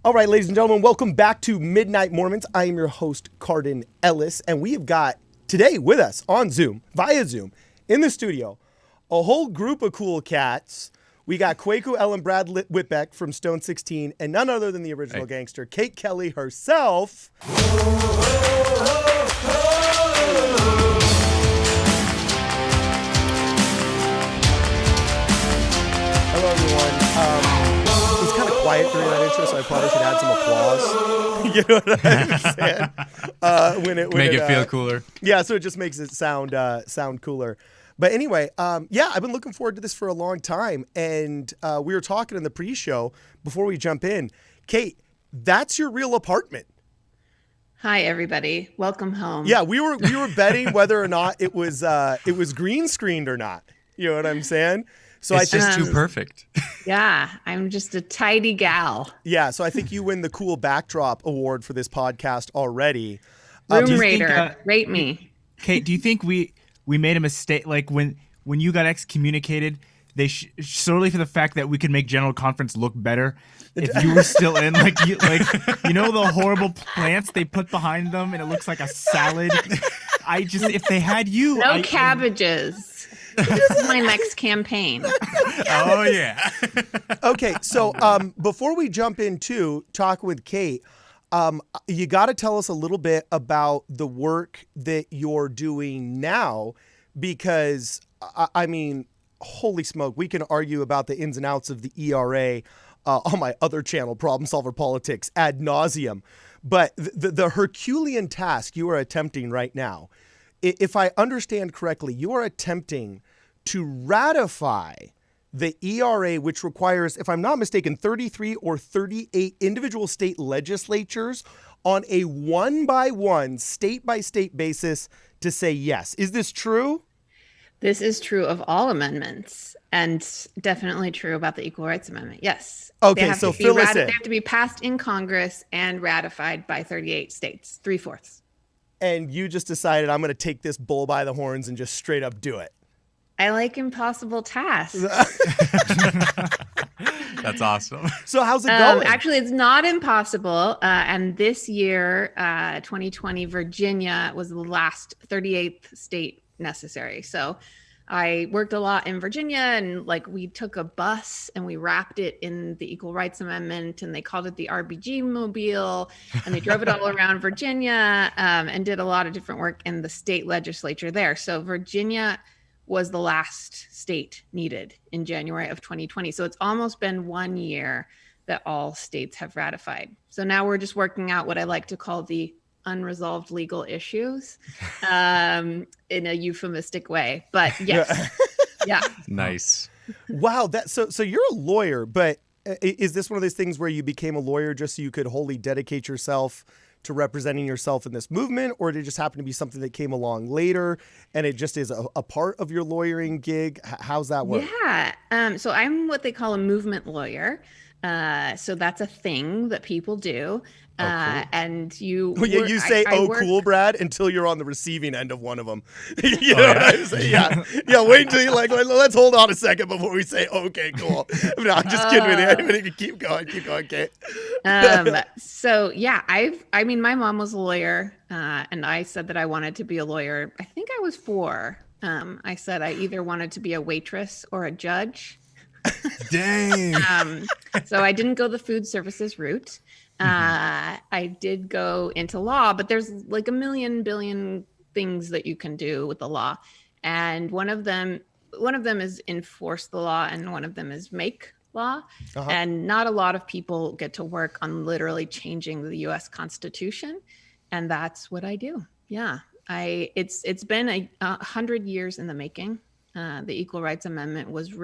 All right, ladies and gentlemen, welcome back to Midnight Mormons. I am your host, Cardon Ellis, and we have got today with us on Zoom, via Zoom, in the studio, a whole group of cool cats. We got Kwaku, Ellen, Brad Whitbeck from Stone 16, and none other than the original gangster, Kate Kelly herself. Hello, everyone. It was kind of quiet during that intro, so I probably should add some applause. You know what I'm saying? When it feel cooler. Yeah, so it just makes it sound cooler. But anyway, yeah, I've been looking forward to this for a long time, and we were talking in the pre-show before we jump in. Kate, that's your real apartment. Hi, everybody. Welcome home. Yeah, we were betting whether or not it was green screened or not. You know what I'm saying? So it's just too perfect. Yeah, I'm just a tidy gal. Yeah, so I think you win the cool backdrop award for this podcast already. Room Raider, rate me. Kate, do you think we made a mistake? Like when you got excommunicated, they solely for the fact that we could make General Conference look better. If you were still in, you know the horrible plants they put behind them, and it looks like a salad. If they had you, no cabbages. This is my next campaign. Oh, yeah. Okay, so before we jump into talk with Kate, you got to tell us a little bit about the work that you're doing now, because, I mean, holy smoke, we can argue about the ins and outs of the ERA on my other channel, Problem Solver Politics, ad nauseum. But the Herculean task you are attempting right now, if I understand correctly, you are attempting to ratify the ERA, which requires, if I'm not mistaken, 33 or 38 individual state legislatures on a one-by-one, state-by-state basis to say yes. Is this true? This is true of all amendments, and definitely true about the Equal Rights Amendment. Yes. Okay, so fill us in. They have to be passed in Congress and ratified by 38 states, 3/4. And you just decided, I'm going to take this bull by the horns and just straight up do it. I like impossible tasks. That's awesome. So how's it going? Actually, it's not impossible. And this year, 2020, Virginia was the last 38th state necessary. So I worked a lot in Virginia, and we took a bus and we wrapped it in the Equal Rights Amendment, and they called it the RBG Mobile, and they drove it all around Virginia and did a lot of different work in the state legislature there. So Virginia was the last state needed in January of 2020. So it's almost been 1 year that all states have ratified. So now we're just working out what I like to call the unresolved legal issues in a euphemistic way. But yes, yeah. Nice. Wow. So you're a lawyer, but is this one of those things where you became a lawyer just so you could wholly dedicate yourself to representing yourself in this movement, or did it just happen to be something that came along later and it just is a part of your lawyering gig? How's that work? Yeah. So I'm what they call a movement lawyer. So that's a thing that people do. Cool. And you say, cool, Brad, until you're on the receiving end of one of them. You know what I'm saying? Yeah. Yeah. Wait until you let's hold on a second before we say, okay, cool. No, I'm just kidding with you. Keep going, Kate. So yeah, I mean, my mom was a lawyer, and I said that I wanted to be a lawyer. I think I was 4. I said I either wanted to be a waitress or a judge. Dang. So I didn't go the food services route. I did go into law, but there's a million billion things that you can do with the law. And one of them is enforce the law, and one of them is make law. Uh-huh. And not a lot of people get to work on literally changing the US Constitution. And that's what I do. Yeah. It's been 100 years in the making. The Equal Rights Amendment was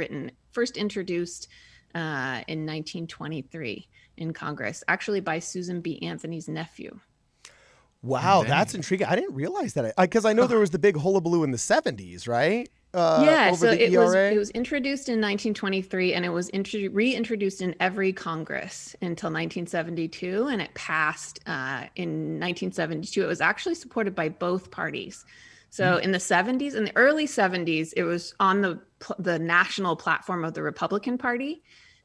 first introduced in 1923 in Congress, actually by Susan B. Anthony's nephew. Wow, that's intriguing. I didn't realize that, because I know there was the big hullabaloo in the 70s, right? So it was introduced in 1923, and it was reintroduced in every Congress until 1972, and it passed in 1972. It was actually supported by both parties. So in the 70s, in the early 70s, it was on the national platform of the Republican Party.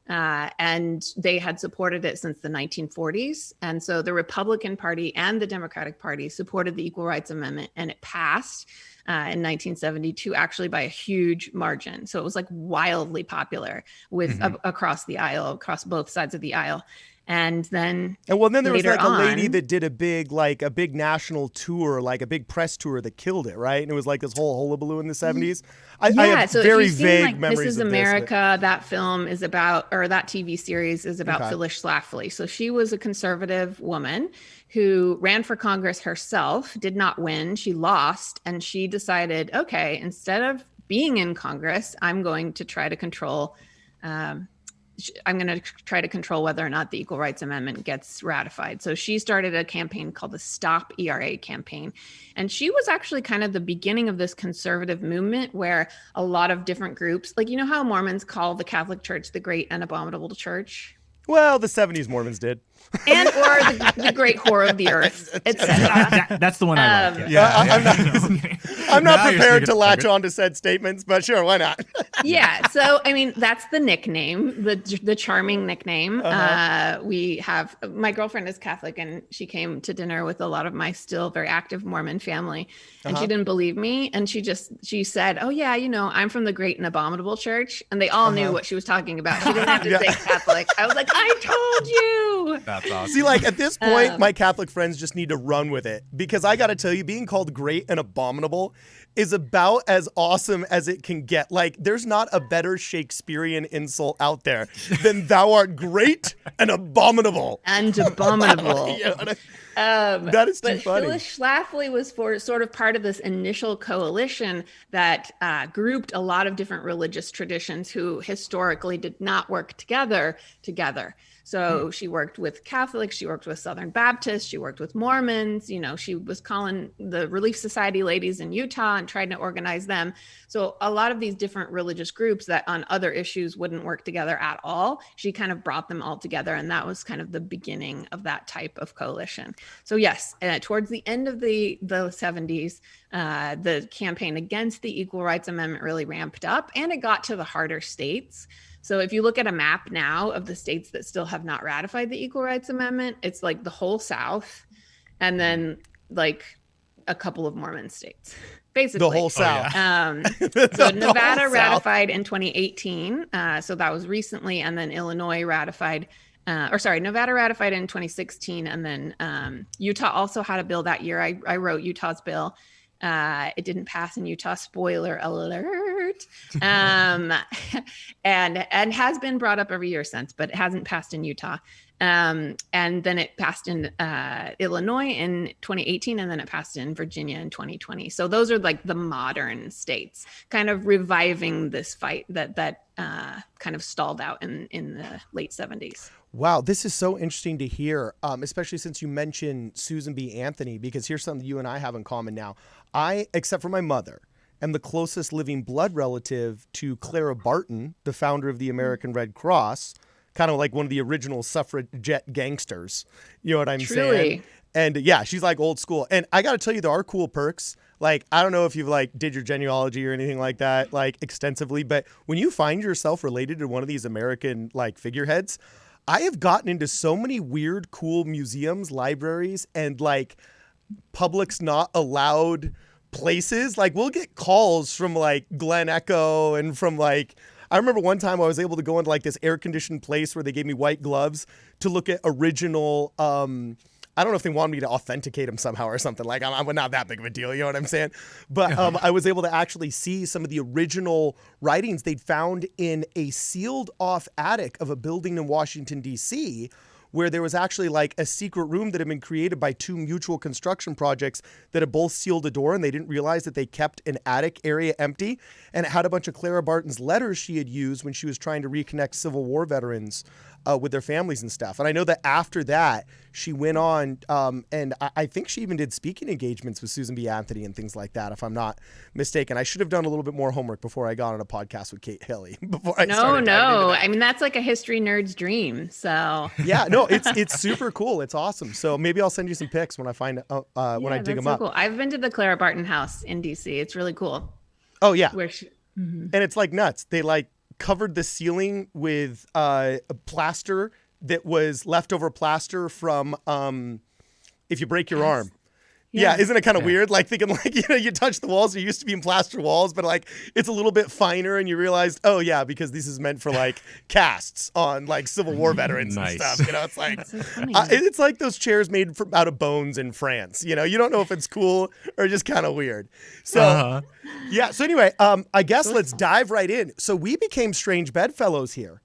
And they had supported it since the 1940s. And so the Republican Party and the Democratic Party supported the Equal Rights Amendment, and it passed in 1972, actually by a huge margin. So it was like wildly popular with across the aisle, across both sides of the aisle. And then there was like a lady on, that did a big national tour, like a big press tour that killed it, right? And it was like this whole hullabaloo in the 70s. I have so very if you've vague seen, like, memories This Is of America, that film is about, or that TV series is about Okay. Phyllis Schlafly. So she was a conservative woman who ran for Congress herself, did not win, she lost, and she decided, okay, instead of being in Congress, I'm going to try to control whether or not the Equal Rights Amendment gets ratified. So she started a campaign called the Stop ERA campaign. And she was actually kind of the beginning of this conservative movement where a lot of different groups, like, you know how Mormons call the Catholic Church the great and abominable church? Well, the 70s Mormons did. And or the great whore of the earth, etc. That's the one I like. I'm not Now you're prepared to speaking latch the on to said statements, but sure, why not? Yeah. So, I mean, that's the nickname, the charming nickname. We have, my girlfriend is Catholic, and she came to dinner with a lot of my still very active Mormon family, and she didn't believe me. And she said, oh yeah, you know, I'm from the great and abominable church. And they all knew what she was talking about. She didn't have to say Catholic. I was like, I told you. That's awesome. See, like at this point, my Catholic friends just need to run with it, because I got to tell you, being called great and abominable is about as awesome as it can get. Like, there's not a better Shakespearean insult out there than "thou art great and abominable." And abominable. You know what that is too but funny. Phyllis Schlafly was sort of part of this initial coalition that grouped a lot of different religious traditions who historically did not work together. So she worked with Catholics, she worked with Southern Baptists, she worked with Mormons. You know, she was calling the Relief Society ladies in Utah and tried to organize them. So a lot of these different religious groups that on other issues wouldn't work together at all, she kind of brought them all together. And that was kind of the beginning of that type of coalition. So yes, towards the end of the 70s, the campaign against the Equal Rights Amendment really ramped up, and it got to the harder states. So if you look at a map now of the states that still have not ratified the Equal Rights Amendment, it's like the whole South, and then like a couple of Mormon states, basically. The whole South. So Nevada ratified in 2018. So that was recently. And then Illinois ratified, Nevada ratified in 2016. And then Utah also had a bill that year. I wrote Utah's bill. It didn't pass in Utah, spoiler alert, and has been brought up every year since, but it hasn't passed in Utah. And then it passed in Illinois in 2018, and then it passed in Virginia in 2020. So those are like the modern states, kind of reviving this fight that kind of stalled out in the late 70s. Wow, this is so interesting to hear, especially since you mentioned Susan B. Anthony, because here's something you and I have in common now. I, except for my mother, am the closest living blood relative to Clara Barton, the founder of the American Red Cross, kind of like one of the original suffragette gangsters. You know what I'm saying? And yeah, she's like old school. And I got to tell you, there are cool perks. Like, I don't know if you've like did your genealogy or anything like that, like extensively, but when you find yourself related to one of these American like figureheads, I have gotten into so many weird, cool museums, libraries, and like public's not allowed places. Like, we'll get calls from like Glen Echo and from like, I remember one time I was able to go into like this air conditioned place where they gave me white gloves to look at original, I don't know if they wanted me to authenticate them somehow or something. Like, I'm not that big of a deal, you know what I'm saying? But I was able to actually see some of the original writings they'd found in a sealed off attic of a building in Washington, D.C., where there was actually like a secret room that had been created by two mutual construction projects that had both sealed a door, and they didn't realize that they kept an attic area empty. And it had a bunch of Clara Barton's letters she had used when she was trying to reconnect Civil War veterans with their families and stuff. And I know that after that, she went on, and I think she even did speaking engagements with Susan B. Anthony and things like that, if I'm not mistaken. I should have done a little bit more homework before I got on a podcast with Kate Haley. I mean, that's like a history nerd's dream. So yeah, no, it's super cool. It's awesome. So maybe I'll send you some pics when I find when I dig them up. Cool. I've been to the Clara Barton house in DC. It's really cool. Oh yeah, and it's like nuts. They like covered the ceiling with a plaster that was leftover plaster from if you break your arm. Yeah, isn't it kind of weird? Like thinking like, you touch the walls, they used to be in plaster walls, but like it's a little bit finer and you realized, oh yeah, because this is meant for like casts on like Civil War veterans and stuff. It's like, so funny. It's like those chairs made out of bones in France. You don't know if it's cool or just kind of weird. So yeah. So anyway, I guess let's dive right in. So we became strange bedfellows here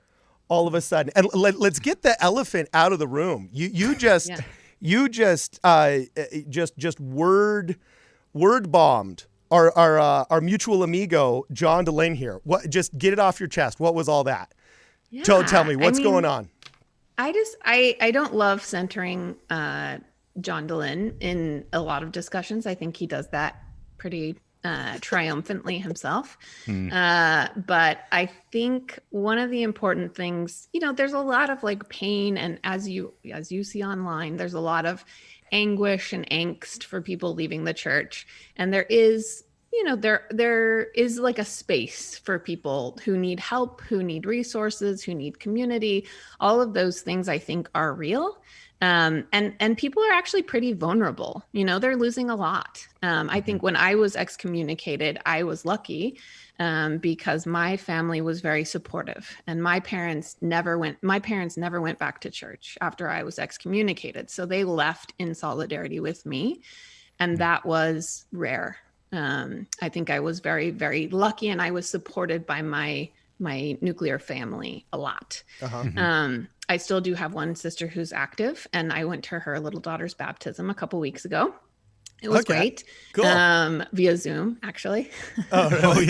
all of a sudden. And let's get the elephant out of the room. You just... Yeah. You just word bombed our mutual amigo John DeLynn here. What? Just get it off your chest. What was all that? Yeah, Tell me what's going on. I don't love centering John DeLynn in a lot of discussions. I think he does that pretty triumphantly himself. But I think one of the important things, there's a lot of like pain, and as you see online, there's a lot of anguish and angst for people leaving the church. And there is, there is like a space for people who need help, who need resources, who need community. All of those things I think are real. And people are actually pretty vulnerable. They're losing a lot. I think when I was excommunicated, I was lucky because my family was very supportive, and my parents never went back to church after I was excommunicated. So they left in solidarity with me, and that was rare. I think I was very, very lucky, and I was supported by my nuclear family a lot. I still do have one sister who's active, and I went to her little daughter's baptism a couple weeks ago. It was great. Cool. Via Zoom, actually. Oh, really?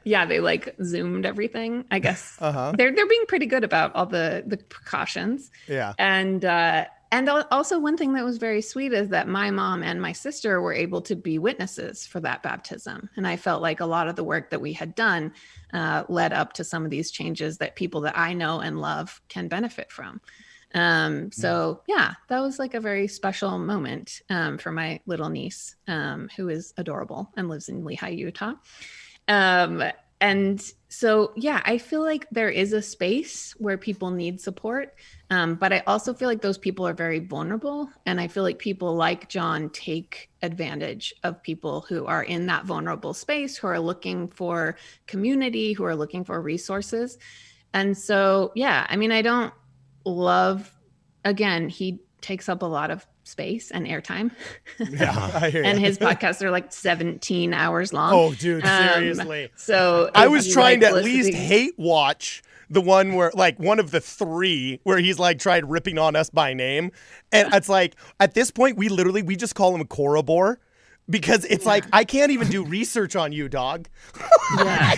Yeah, they like Zoomed everything, I guess. They're being pretty good about all the precautions. Yeah. And also one thing that was very sweet is that my mom and my sister were able to be witnesses for that baptism. And I felt like a lot of the work that we had done led up to some of these changes that people that I know and love can benefit from. So yeah, that was like a very special moment for my little niece, who is adorable and lives in Lehi, Utah. And so, yeah, I feel like there is a space where people need support. But I also feel like those people are very vulnerable. And I feel like people like John take advantage of people who are in that vulnerable space, who are looking for community, who are looking for resources. And so, yeah, I mean, I don't love, again, he takes up a lot of space and airtime. Yeah, I hear you. And his podcasts are like 17 hours long. Oh, dude, seriously. So I was trying to at least hate watch the one where like one of the three where he's like tried ripping on us by name. And it's like at this point, we just call him Korobor because it's like, I can't even do research on you, dog. Yeah.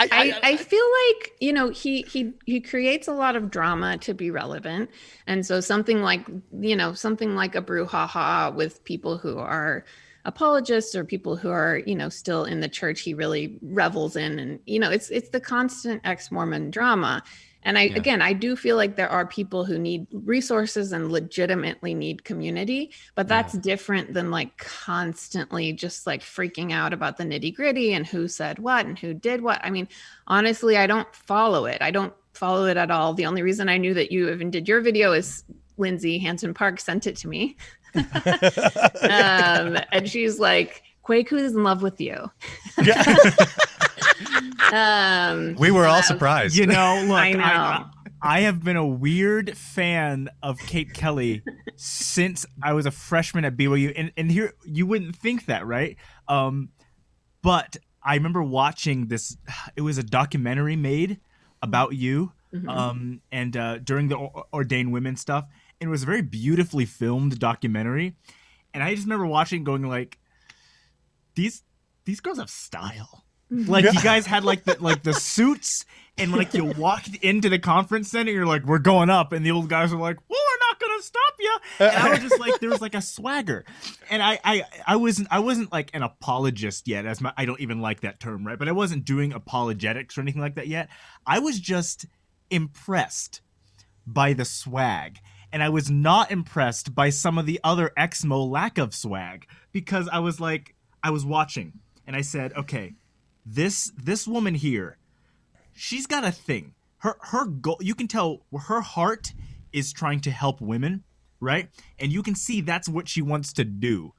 I feel like, he creates a lot of drama to be relevant. And so something like a brouhaha with people who are apologists or people who are, still in the church, he really revels in. And, it's the constant ex-Mormon drama. And I do feel like there are people who need resources and legitimately need community, but that's different than like constantly just like freaking out about the nitty gritty and who said what and who did what. I mean, honestly, I don't follow it. I don't follow it at all. The only reason I knew that you even did your video is Lindsay Hansen Park sent it to me. And she's like, Kwaku is in love with you. We were all surprised. Look, I know. I have been a weird fan of Kate Kelly since I was a freshman at BYU. And here, you wouldn't think that, right? But I remember watching this. It was a documentary made about you and during the ordained women stuff. And it was a very beautifully filmed documentary. And I just remember watching going like, these girls have style. Like you guys had like the suits and like you walked into the conference center, you're like, we're going up, and the old guys were like, well, we're not gonna stop you. And I was just like, there was like a swagger, and I wasn't like an apologist yet, I don't even like that term, right? But I wasn't doing apologetics or anything like that yet. I was just impressed by the swag, and I was not impressed by some of the other Exmo lack of swag, because I was watching and I said, okay, this woman here, she's got a thing. Her goal, you can tell her heart is trying to help women, right? And you can see that's what she wants to do.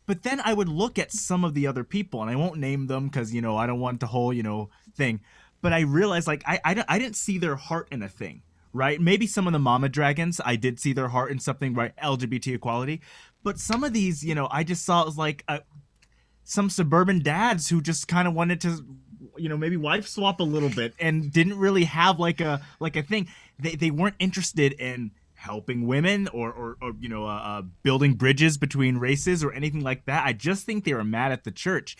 But then I would look at some of the other people, and I won't name them because, I don't want the whole, thing. But I realized, like, I didn't see their heart in a thing, right? Maybe some of the mama dragons, I did see their heart in something, right? LGBT equality. But some of these, I just saw it was like some suburban dads who just kind of wanted to, maybe wife swap a little bit and didn't really have like a thing. They weren't interested in helping women or building bridges between races or anything like that. I just think they were mad at the church,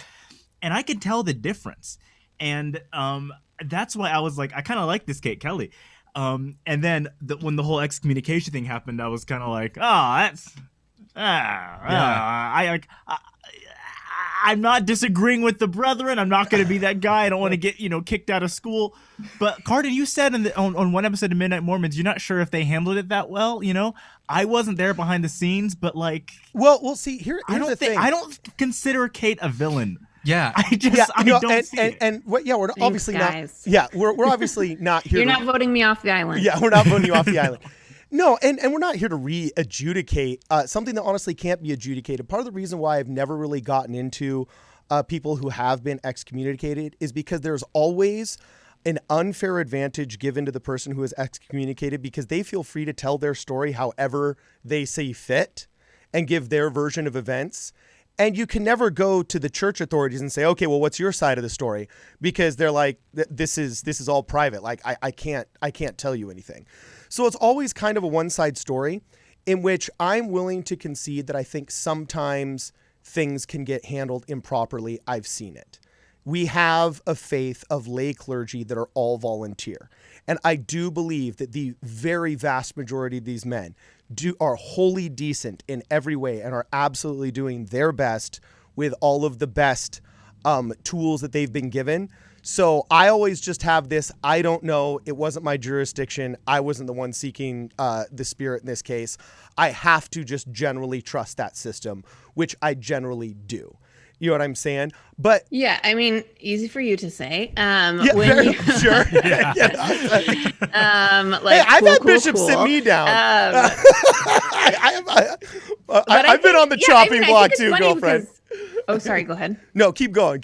and I could tell the difference. And that's why I was like, I kind of like this Kate Kelly. And then when the whole excommunication thing happened, I was kind of like, I'm not disagreeing with the brethren. I'm not going to be that guy. I don't want to get, kicked out of school. But Cardon, you said on one episode of Midnight Mormons, you're not sure if they handled it that well. I wasn't there behind the scenes, but like, well, we'll see. Here's the thing. I don't consider Kate a villain. Yeah, I don't see it. And we're Thanks, obviously guys. not. Yeah, we're obviously not here. You're not voting me off the island. Yeah, we're not voting you off the island. No, and we're not here to re-adjudicate something that honestly can't be adjudicated. Part of the reason why I've never really gotten into people who have been excommunicated is because there's always an unfair advantage given to the person who is excommunicated because they feel free to tell their story however they see fit and give their version of events. And you can never go to the church authorities and say, okay, well, what's your side of the story? Because they're like, this is all private. Like I can't tell you anything. So it's always kind of a one-side story in which I'm willing to concede that I think sometimes things can get handled improperly. I've seen it. We have a faith of lay clergy that are all volunteer. And I do believe that the very vast majority of these men are wholly decent in every way and are absolutely doing their best with all of the best tools that they've been given. So I always just have this, I don't know, it wasn't my jurisdiction, I wasn't the one seeking the spirit in this case. I have to just generally trust that system, which I generally do. You know what I'm saying? But yeah, I mean, easy for you to say. Sure. Like, hey, I've had bishops sit me down. I've been on the chopping block too, girlfriend. Oh, sorry. Go ahead. No, keep going.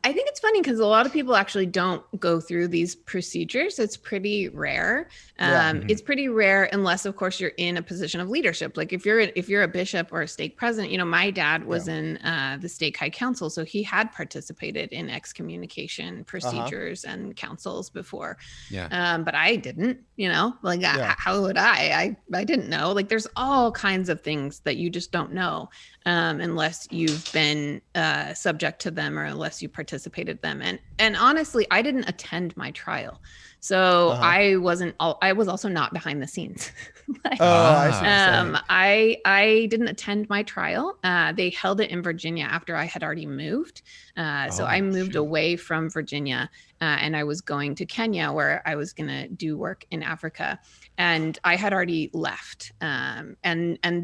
I think it's funny because a lot of people actually don't go through these procedures. It's pretty rare. It's pretty rare unless, of course, you're in a position of leadership. Like if you're a bishop or a stake president, my dad was in the stake high council, so he had participated in excommunication procedures and councils before. Yeah. But I didn't. How would I? I didn't know. Like there's all kinds of things that you just don't know unless you've been subject to them or unless you participated them. And honestly, I didn't attend my trial. So I was also not behind the scenes. I didn't attend my trial. They held it in Virginia after I had already moved. So I moved away from Virginia and I was going to Kenya where I was going to do work in Africa. And I had already left. And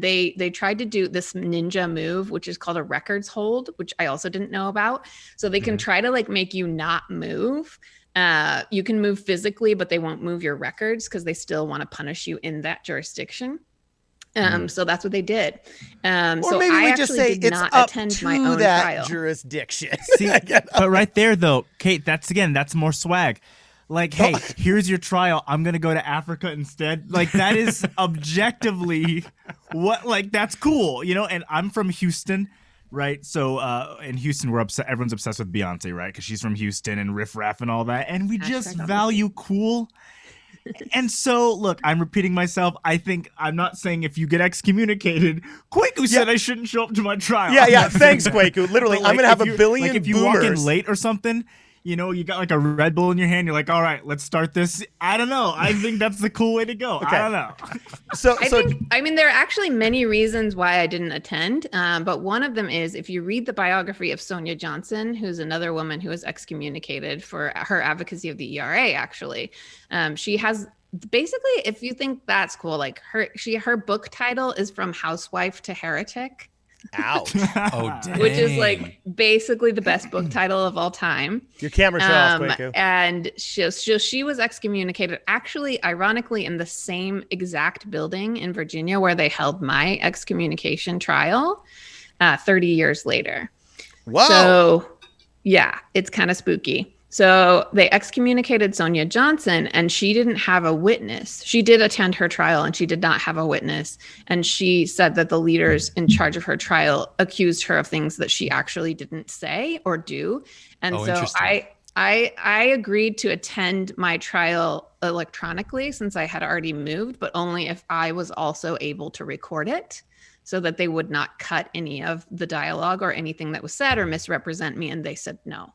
they tried to do this ninja move, which is called a records hold, which I also didn't know about. So they can try to like make you not move. You can move physically, but they won't move your records because they still want to punish you in that jurisdiction. So that's what they did. Or so maybe I we just say did it's not up attend to my own that trial. jurisdiction. See, but right there though, Kate, that's more swag. Like, hey, here's your trial. I'm going to go to Africa instead. Like, that is objectively that's cool, And I'm from Houston, right? So in Houston, everyone's obsessed with Beyonce, right? Because she's from Houston and riff raff and all that. And we just value cool. And so, look, I'm repeating myself. I'm not saying if you get excommunicated, Kwaku said I shouldn't show up to my trial. Yeah. Thanks, Kwaku. Literally, I'm going to have a billion Like, if you boomers. walk in late or something, you got like a Red Bull in your hand. You're like, all right, let's start this. I don't know. I think that's the cool way to go. Okay. I don't know. I mean, there are actually many reasons why I didn't attend. But one of them is if you read the biography of Sonia Johnson, who's another woman who was excommunicated for her advocacy of the ERA, actually, she has basically, if you think that's cool, like her book title is From Housewife to Heretic. Ouch. Oh, dang. which is like basically the best book title of all time. Your camera shut off, Kwaku. And she was excommunicated, actually, ironically, in the same exact building in Virginia where they held my excommunication trial 30 years later. Wow. So, yeah, it's kind of spooky. So they excommunicated Sonia Johnson, and she didn't have a witness. She did attend her trial, and she did not have a witness. And she said that the leaders in charge of her trial accused her of things that she actually didn't say or do. And so I agreed to attend my trial electronically since I had already moved, but only if I was also able to record it, so that they would not cut any of the dialogue or anything that was said or misrepresent me. And they said no.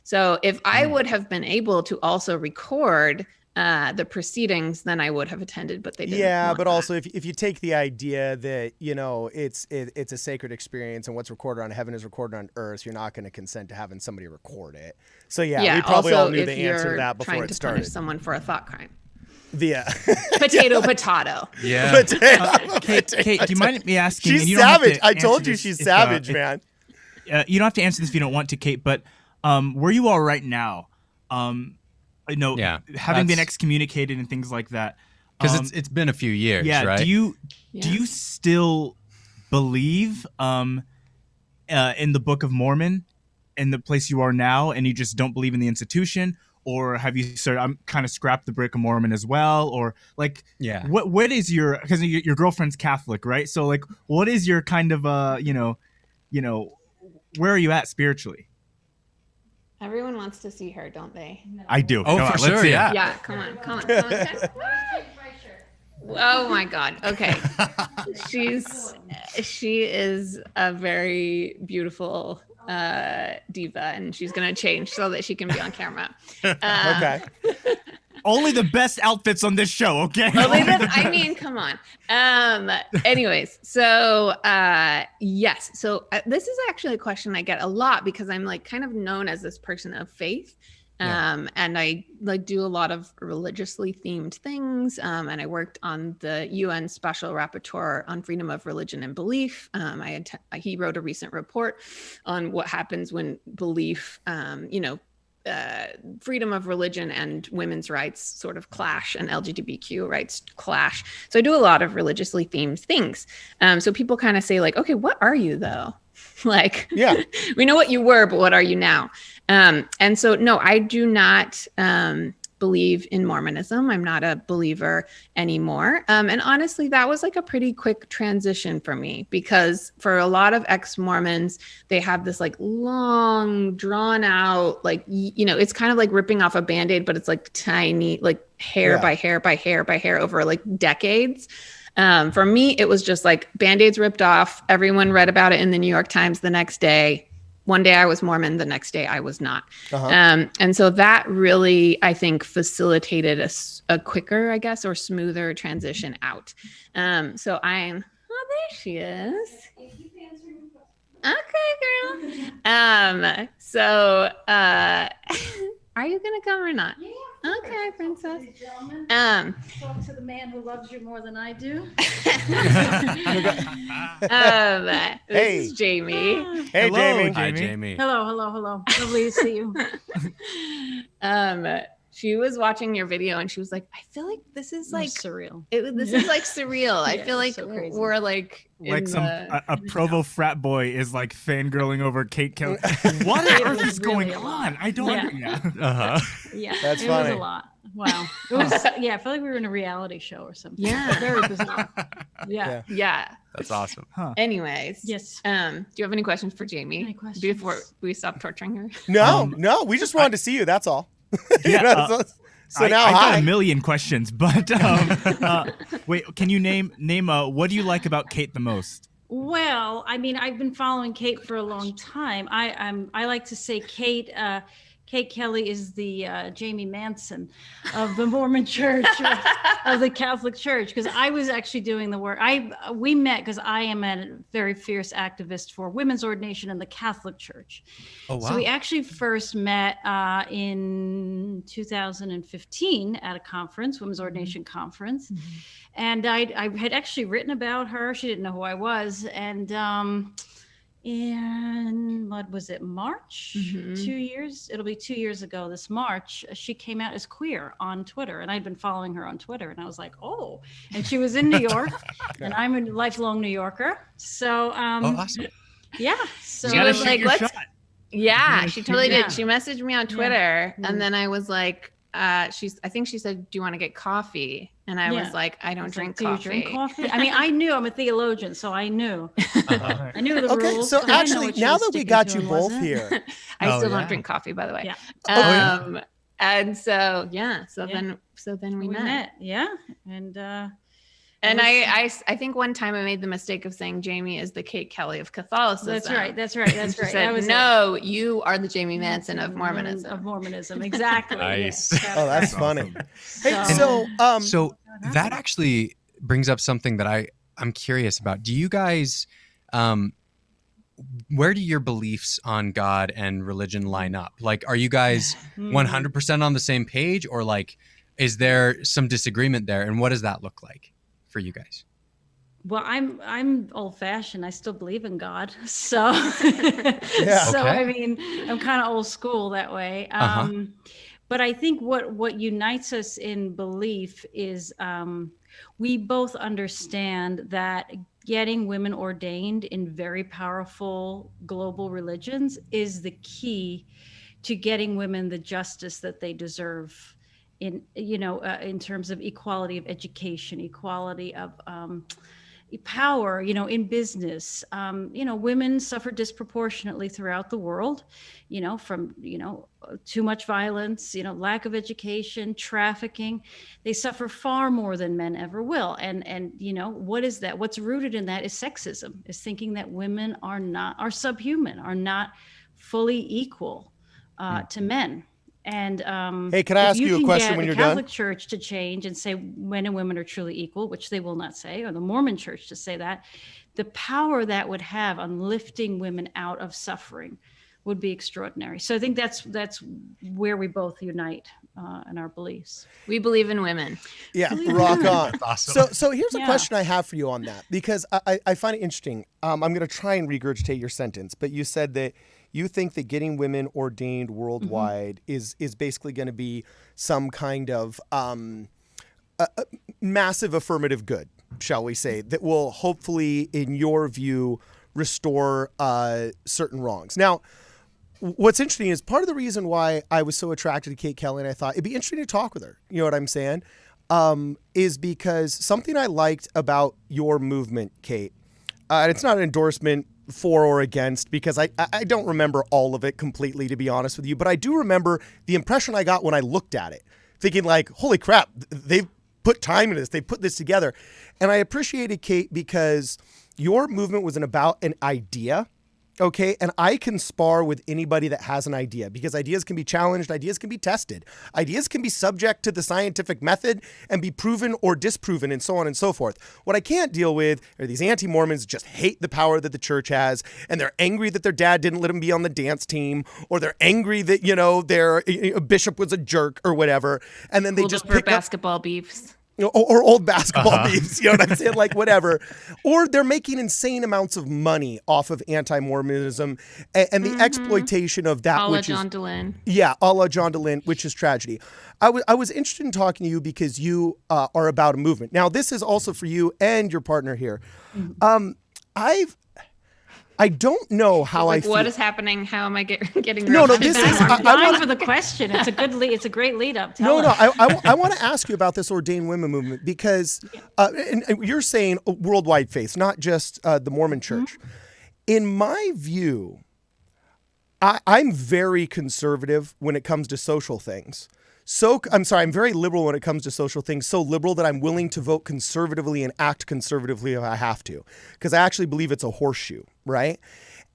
So if I would have been able to also record the proceedings, then I would have attended, but they didn't. Yeah, but also if you take the idea that, you know, it's a sacred experience and what's recorded on heaven is recorded on earth, you're not going to consent to having somebody record it. So yeah, we probably all knew the answer to that before it started. Punish someone for a thought crime. Potato. Yeah. Kate, do you mind me asking? She's savage. I told you she's savage, man. You don't have to answer this if you don't want to, Kate, but where you are right now, having been excommunicated and things like that. Because it's been a few years, right? Do you still believe in the Book of Mormon in the place you are now, and you just don't believe in the institution? Or have you I'm kind of scrapped the Book of Mormon as well? Or like, what is your, because your girlfriend's Catholic, right? So like, what is your kind of, where are you at spiritually? Everyone wants to see her, don't they? No. I do. Oh, for sure, yeah. Yeah, come on. Oh my God. Okay. She is a very beautiful diva, and she's gonna change so that she can be on camera. Okay. Only the best outfits on this show, okay? I mean, come on. Anyways, so yes. So this is actually a question I get a lot because I'm like kind of known as this person of faith. And I like do a lot of religiously themed things. And I worked on the UN Special Rapporteur on freedom of religion and belief. He wrote a recent report on what happens when belief, freedom of religion and women's rights sort of clash, and LGBTQ rights clash. So I do a lot of religiously themed things. So people kind of say like, okay, what are you though? Like, yeah, we know what you were, but what are you now? And so, no, I do not believe in Mormonism. I'm not a believer anymore. And honestly, that was like a pretty quick transition for me, because for a lot of ex-Mormons, they have this like long drawn out, like, it's kind of like ripping off a Band-Aid, but it's like tiny, like hair by hair by hair by hair over like decades. For me, it was just like Band-Aids ripped off. Everyone read about it in the New York Times the next day. One day I was Mormon, the next day I was not. And so that really, I think, facilitated a quicker, I guess, or smoother transition out. So there she is. Okay, girl. So are you going to come or not? Yeah. Okay, princess. Talk to the man who loves you more than I do. This is Jaime. Hey, Hello, Jaime. Hi, Jaime. Hello. Lovely to see you. She was watching your video and she was like, I feel like this is like surreal. This is like surreal. I feel like so crazy. we're like a Provo frat boy is like fangirling over Kate Kelly. What on earth is going on? I don't understand. Yeah, That's it funny. was a lot. Wow. It was, I feel like we were in a reality show or something. Yeah. Very bizarre. Yeah. That's awesome. Huh. Anyways. Yes. Do you have any questions for Jaime? Any questions? Before we stop torturing her? No, we just wanted to see you. That's all. Yeah, so now I got hi. a million questions, but wait, can you name what do you like about Kate the most? Well, I mean, I've been following Kate for a long time. I like to say Kate Kelly is the Jamie Manson of the Mormon Church, of the Catholic Church, because I was actually doing the work. We met because I am a very fierce activist for women's ordination in the Catholic Church. Oh, wow. So we actually first met in 2015 at a conference, women's ordination conference. Mm-hmm. And I had actually written about her. She didn't know who I was. And in, what was it, March? 2 years? It'll be 2 years ago this March. She came out as queer on Twitter, and I'd been following her on Twitter, and I was like, oh, and she was in New York, and I'm a lifelong New Yorker. So, awesome. yeah. So You gotta was shoot like, your let's- shot. Yeah, she totally Yeah. did. She messaged me on Twitter, and then I was like, I think she said, "Do you want to get coffee?" And I was like, "I don't drink Do you coffee." drink coffee? I mean, I knew, I'm a theologian, so I knew. Uh-huh. I knew the Okay, rules. so but I didn't know actually, what she now was that we sticking got to you and both wasn't. here, I Oh, still yeah. don't drink coffee, by the way. Yeah. And so then we We met. met. Yeah. And I think one time I made the mistake of saying Jaime is the Kate Kelly of Catholicism. That's right. That's right. That's She right. said, That was no, you are the Jaime Manson of Mormonism. Of Mormonism, exactly. Nice. Yes. oh, that's funny. Hey, So- So that actually brings up something that I'm curious about. Do you guys, where do your beliefs on God and religion line up? Like, are you guys 100% on the same page, or like, is there some disagreement there? And what does that look like for you guys? Well, I'm old fashioned. I still believe in God. So, Yeah. so Okay. I mean, I'm kind of old school that way. But I think what unites us in belief is we both understand that getting women ordained in very powerful global religions is the key to getting women the justice that they deserve in terms of equality of education, equality of power, in business. Women suffer disproportionately throughout the world, from, too much violence, lack of education, trafficking. They suffer far more than men ever will. And what is that? What's rooted in that is sexism, is thinking that women are subhuman, are not fully equal to men. And Hey, can I ask you a question get when the you're Catholic done? Church to change and say men and women are truly equal, which they will not say, or the Mormon Church to say that, the power that would have on lifting women out of suffering would be extraordinary. So I think that's where we both unite in our beliefs. We believe in women. Yeah, rock on. Awesome. So here's a Yeah. question I have for you on that, because I find it interesting. I'm going to try and regurgitate your sentence, but you said that you think that getting women ordained worldwide is basically going to be some kind of a massive affirmative good, shall we say, that will hopefully, in your view, restore certain wrongs. Now, what's interesting is part of the reason why I was so attracted to Kate Kelly, and I thought it'd be interesting to talk with her, you know what I'm saying, is because something I liked about your movement, Kate, and it's not an endorsement for or against, because I don't remember all of it completely, to be honest with you, but I do remember the impression I got when I looked at it, thinking like, holy crap, they've put time into this, they put this together. And I appreciated, Kate, because your movement was about an idea. Okay. And I can spar with anybody that has an idea, because ideas can be challenged. Ideas can be tested. Ideas can be subject to the scientific method and be proven or disproven, and so on and so forth. What I can't deal with are these anti-Mormons just hate the power that the church has, and they're angry that their dad didn't let them be on the dance team, or they're angry that, their bishop was a jerk or whatever. And then they Hold just up for pick up basketball beefs. or old basketball beefs, you know what I'm saying? Like whatever. Or they're making insane amounts of money off of anti-Mormonism and the exploitation of that, A la which John is, DeLynn. yeah, a la John DeLynn, which is tragedy. I was interested in talking to you because you are about a movement. Now, this is also for you and your partner here. I don't know how I feel. What is happening? How am I getting? No, roped this into is- that? I I'm dying wanna- for the question. It's a great lead up. No, Tell us. I want to ask you about this ordained women movement, because and you're saying worldwide faith, not just the Mormon Church. In my view, I'm very conservative when it comes to social things. I'm very liberal when it comes to social things, so liberal that I'm willing to vote conservatively and act conservatively if I have to, because I actually believe it's a horseshoe, right?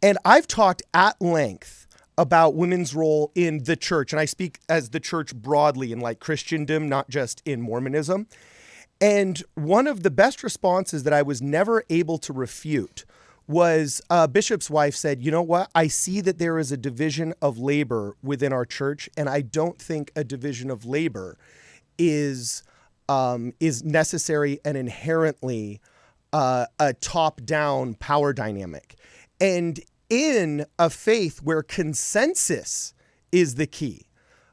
And I've talked at length about women's role in the church, and I speak as the church broadly in like Christendom, not just in Mormonism. And one of the best responses that I was never able to refute was a bishop's wife said, you know what? I see that there is a division of labor within our church, and I don't think a division of labor is necessary and inherently a top-down power dynamic. And in a faith where consensus is the key.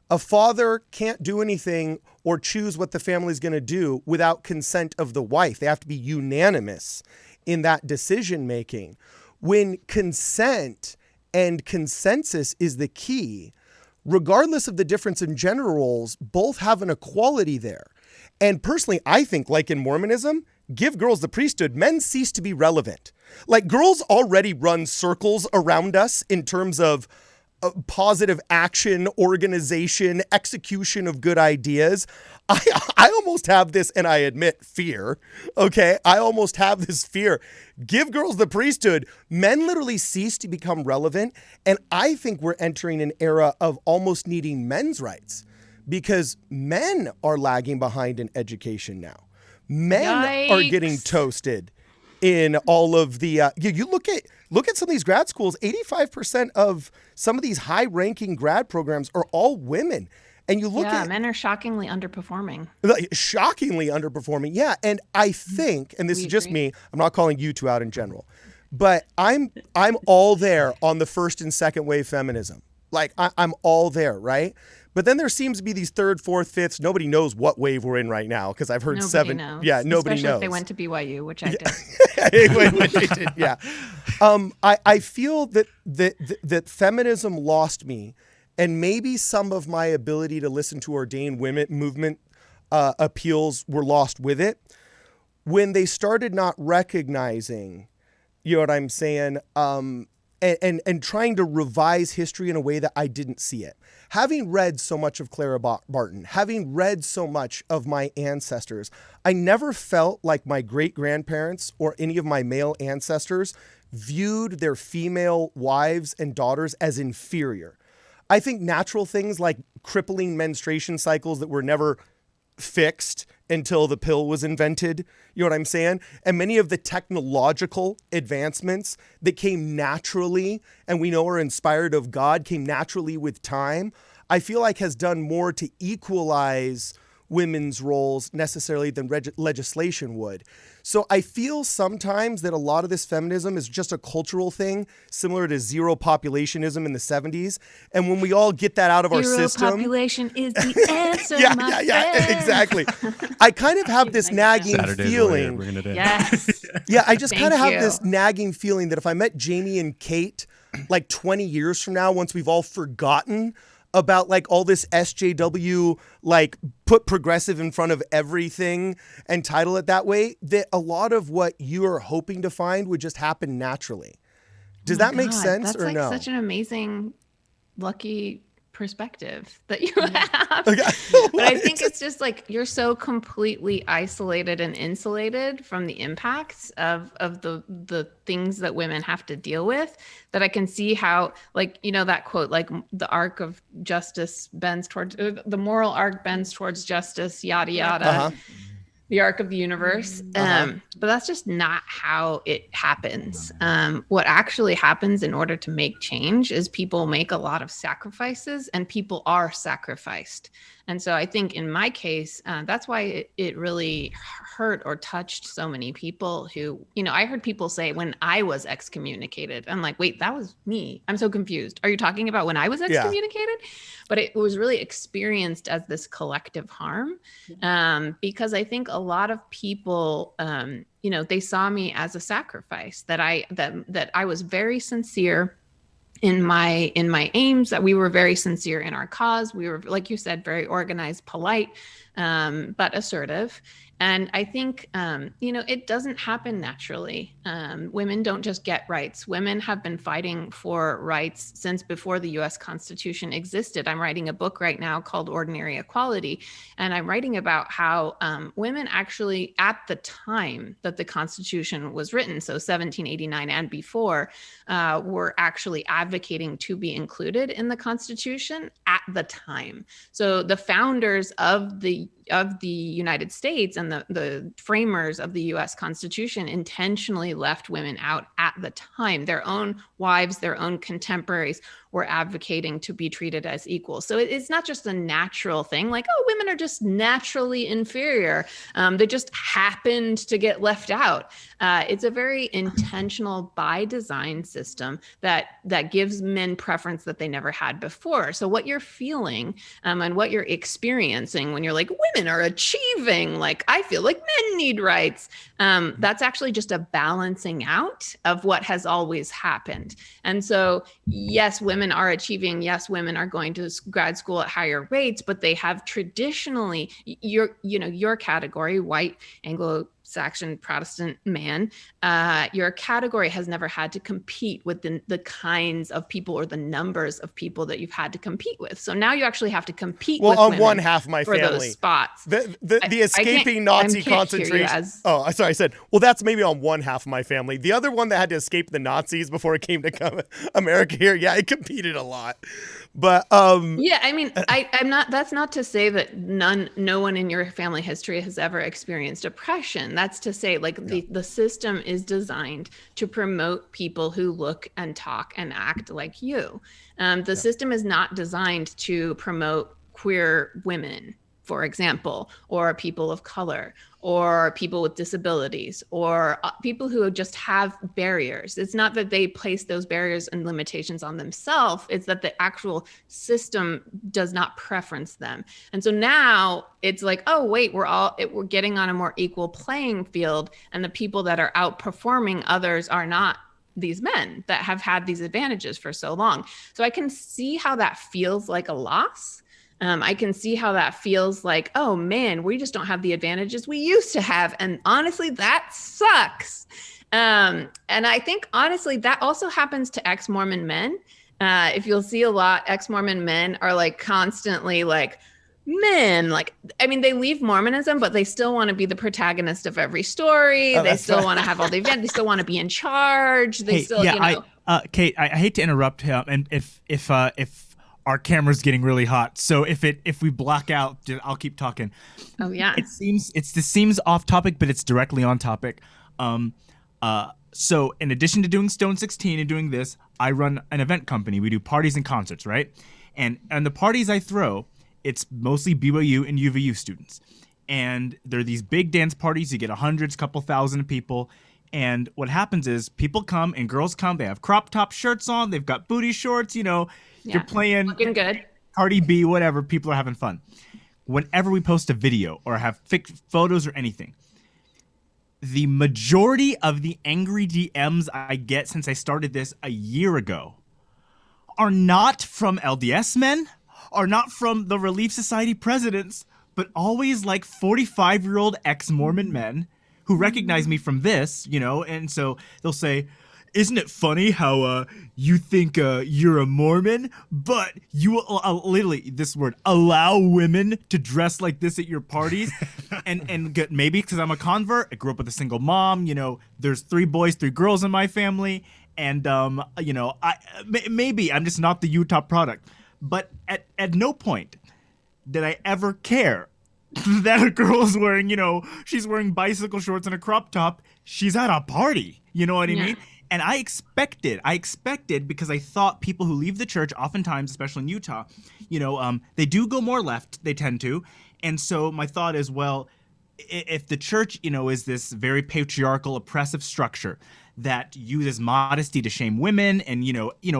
A father can't do anything or choose what the family is going to do without consent of the wife. They have to be unanimous in that decision making. When consent and consensus is the key, regardless of the difference in gender roles, both have an equality there. And personally, I think, like in Mormonism, give girls the priesthood, men cease to be relevant. Like, girls already run circles around us in terms of positive action, organization, execution of good ideas. I almost have this, and I admit fear, okay? I almost have this fear. Give girls the priesthood. Men literally cease to become relevant, and I think we're entering an era of almost needing men's rights because men are lagging behind in education now. Men are getting toasted in all of the you look at some of these grad schools. 85% of some of these high-ranking grad programs are all women, and you look at men are shockingly underperforming. Yeah, and I think, and this is just me, I'm not calling you two out in general, but I'm all there on the first and second wave feminism. Like, I'm all there, right? But then there seems to be these third, fourth, fifths. Nobody knows what wave we're in right now because I've heard Nobody knows. Yeah, nobody Especially knows. if they went to BYU, which I did. Yeah. I feel that feminism lost me, and maybe some of my ability to listen to ordained women movement appeals were lost with it when they started not recognizing, you know what I'm saying, and trying to revise history in a way that I didn't see it. Having read so much of Clara Barton, having read so much of my ancestors, I never felt like my great-grandparents or any of my male ancestors viewed their female wives and daughters as inferior. I think natural things like crippling menstruation cycles that were never fixed until the pill was invented, you know what I'm saying? And many of the technological advancements that came naturally, and we know are inspired of God, came naturally with time, I feel like has done more to equalize women's roles necessarily than legislation would. So I feel sometimes that a lot of this feminism is just a cultural thing, similar to zero populationism in the 70s. And when we all get that out of our system... Zero population is the answer, exactly. I kind of have this nagging Saturday's feeling... Yes. Yeah, I just kind of have you. this nagging feeling that if I met Jaime and Kate like 20 years from now, once we've all forgotten about like all this SJW, like put progressive in front of everything and title it that way, that a lot of what you are hoping to find would just happen naturally. Does that make sense or no? That's like such an amazing, lucky perspective that you have. Okay. But I think it's just like you're so completely isolated and insulated from the impacts of the things that women have to deal with, that I can see how, like, you know, that quote, like the arc of justice bends towards, the moral arc bends towards justice, yada yada. Uh-huh. The arc of the universe. But that's just not how it happens. What actually happens in order to make change is people make a lot of sacrifices, and people are sacrificed. And so I think in my case, that's why it really hurt or touched so many people who, you know, I heard people say when I was excommunicated, I'm like, wait, that was me. I'm so confused. Are you talking about when I was excommunicated? Yeah. But it was really experienced as this collective harm, because I think a lot of people, you know, they saw me as a sacrifice, that I was very sincere in my aims, that we were very sincere in our cause. We were, like you said, very organized, polite, but assertive. And I think, you know, it doesn't happen naturally. Women don't just get rights. Women have been fighting for rights since before the US Constitution existed. I'm writing a book right now called Ordinary Equality. And I'm writing about how women actually, at the time that the Constitution was written, so 1789 and before, were actually advocating to be included in the Constitution at the time. So the founders of the the United States and the framers of the US Constitution intentionally left women out at the time. Their own wives, their own contemporaries were advocating to be treated as equal. So it's not just a natural thing like, oh, women are just naturally inferior. They just happened to get left out. It's a very intentional by design system that gives men preference that they never had before. So what you're feeling and what you're experiencing when you're like, women are achieving, like, I feel like men need rights. That's actually just a balancing out of what has always happened. And so, yes, women are achieving. Yes, women are going to grad school at higher rates, but they have traditionally, your category, white, Anglo-Saxon, Protestant man, your category has never had to compete with the kinds of people or the numbers of people that you've had to compete with. So now you actually have to compete with on women one half of my for family. those spots. The escaping Nazi concentration. Oh, sorry, I said, well, that's maybe on one half of my family. The other one that had to escape the Nazis before it came to America here, yeah, it competed a lot. But yeah, I mean, I'm not. That's not to say that no one in your family history has ever experienced oppression. That's to say, like, the system is designed to promote people who look and talk and act like you. The system is not designed to promote queer women, for example, or people of color, or people with disabilities, or people who just have barriers. It's not that they place those barriers and limitations on themselves. It's that the actual system does not preference them. And so now it's like, oh, wait, we're getting on a more equal playing field. And the people that are outperforming others are not these men that have had these advantages for so long. So I can see how that feels like a loss. I can see how that feels like, oh man, we just don't have the advantages we used to have. And honestly, that sucks. And I think honestly, that also happens to ex-Mormon men. If you'll see a lot, ex-Mormon men are like constantly like, men, like, I mean, they leave Mormonism, but they still want to be the protagonist of every story. They still want to have all the events. They still want to be in charge. They Kate, I hate to interrupt him. And if our camera's getting really hot, so if we black out, I'll keep talking. Oh yeah. It seems off topic, but it's directly on topic. So in addition to doing Stone 16 and doing this, I run an event company. We do parties and concerts, right? And the parties I throw, it's mostly BYU and UVU students. And they're these big dance parties. You get hundreds, couple thousand people. And what happens is people come and girls come. They have crop top shirts on. They've got booty shorts, They're playing looking good. Cardi B, whatever. People are having fun. Whenever we post a video or have photos or anything, the majority of the angry DMs I get since I started this a year ago are not from LDS men, are not from the Relief Society presidents, but always like 45-year-old ex-Mormon men who recognize me from this, and so they'll say, isn't it funny how you think you're a Mormon, but you literally, this word, allow women to dress like this at your parties? and get, maybe because I'm a convert, I grew up with a single mom, there's 3 boys, 3 girls in my family, and, maybe I'm just not the Utah product. But at no point did I ever care that a girl is wearing, she's wearing bicycle shorts and a crop top. She's at a party. You know what I mean? And I expected because I thought people who leave the church, oftentimes, especially in Utah, they do go more left. They tend to. And so my thought is, well, if the church, is this very patriarchal, oppressive structure that uses modesty to shame women and,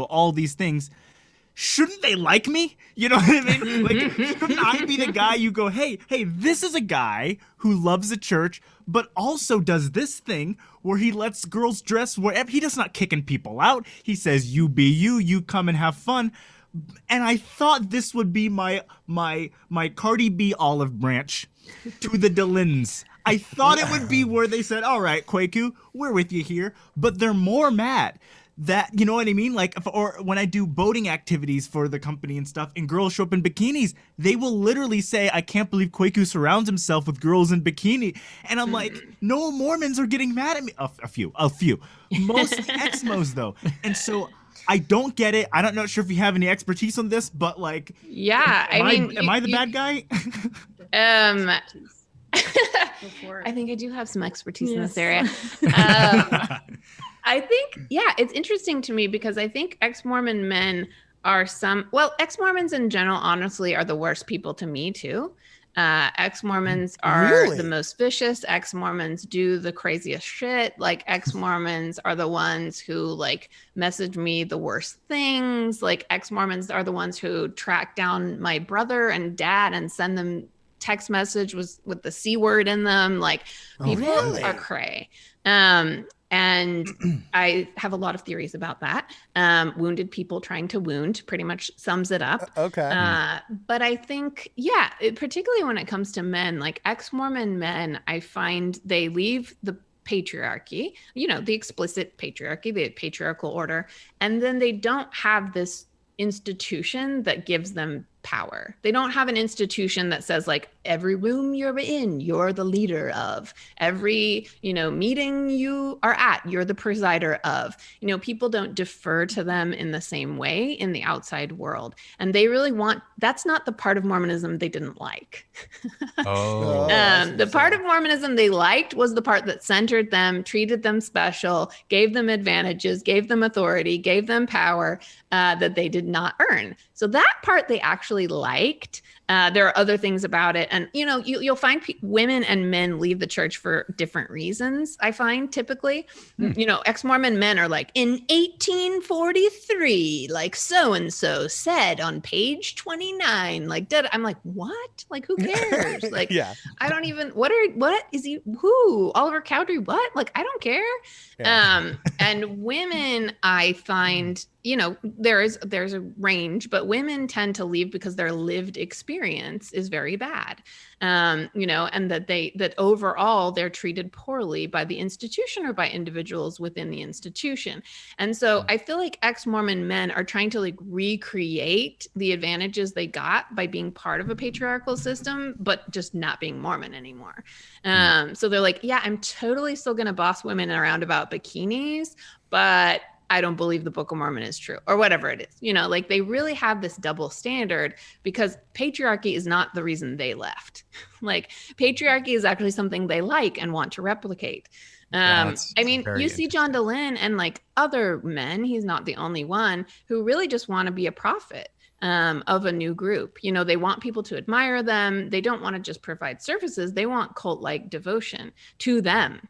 all these things, shouldn't they like me? You know what I mean? Like, shouldn't I be the guy you go, hey, this is a guy who loves the church, but also does this thing where he lets girls dress wherever. He does not kicking people out. He says, you be you come and have fun. And I thought this would be my Cardi B olive branch to the Delins. I thought it would be where they said, all right, Kwaku, we're with you here. But they're more mad. That, you know what I mean? Like, or when I do boating activities for the company and stuff, and girls show up in bikinis, they will literally say, I can't believe Kwaku surrounds himself with girls in bikini. And I'm like, no Mormons are getting mad at me. A few. Mostly ex-Mos, though. And so I don't get it. I'm not sure if you have any expertise on this, but like, yeah, am I the bad guy? Go for it. I think I do have some expertise in this Yes. area. I think, yeah, it's interesting to me because I think ex-Mormon men are ex-Mormons in general, honestly, are the worst people to me too. Ex-Mormons are Really? the most vicious. Ex-Mormons do the craziest shit. Like ex-Mormons are the ones who like message me the worst things. Like ex-Mormons are the ones who track down my brother and dad and send them text message with the C word in them. Like people really? are cray. And I have a lot of theories about that. Wounded people trying to wound pretty much sums it up. Okay. But I think, yeah, particularly when it comes to men, like ex-Mormon men, I find they leave the patriarchy, the explicit patriarchy, the patriarchal order, and then they don't have this institution that gives them power. They don't have an institution that says like every room you're in, you're the leader of. Every, meeting you are at, you're the presider of. People don't defer to them in the same way in the outside world. And they really that's not the part of Mormonism they didn't like. Oh. The part of Mormonism they liked was the part that centered them, treated them special, gave them advantages, gave them authority, gave them power that they did not earn. So that part they actually liked. There are other things about it. And, you'll find women and men leave the church for different reasons, I find typically. Ex-Mormon men are like, in 1843, like so-and-so said on page 29, like, I'm like, what? Like, who cares? Like, Yeah. I don't even, what is he, who? Oliver Cowdery, what? Like, I don't care. Yeah. And women, I find, there's a range, but women tend to leave because their lived experience is very bad. And that overall they're treated poorly by the institution or by individuals within the institution. And so I feel like ex-Mormon men are trying to like recreate the advantages they got by being part of a patriarchal system, but just not being Mormon anymore. So they're like, yeah, I'm totally still going to boss women around about bikinis, but I don't believe the Book of Mormon is true or whatever it is. Like they really have this double standard because patriarchy is not the reason they left. Like patriarchy is actually something they like and want to replicate. I mean, you see John Dehlin and like other men, he's not the only one, who really just want to be a prophet of a new group. They want people to admire them. They don't want to just provide services. They want cult-like devotion to them.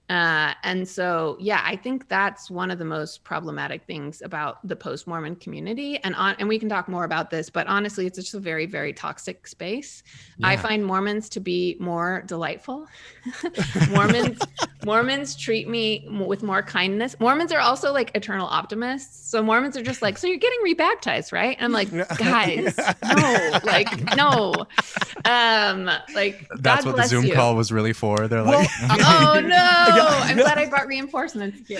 And so, yeah, I think that's one of the most problematic things about the post-Mormon community. And we can talk more about this, but honestly, it's just a very, very toxic space. Yeah. I find Mormons to be more delightful. Mormons treat me with more kindness. Mormons are also like eternal optimists. So Mormons are just like, so you're getting rebaptized, right? And I'm like, guys, no. Like, that's God what the bless Zoom you. call was really for. They're like, oh no. I'm glad I brought reinforcements. You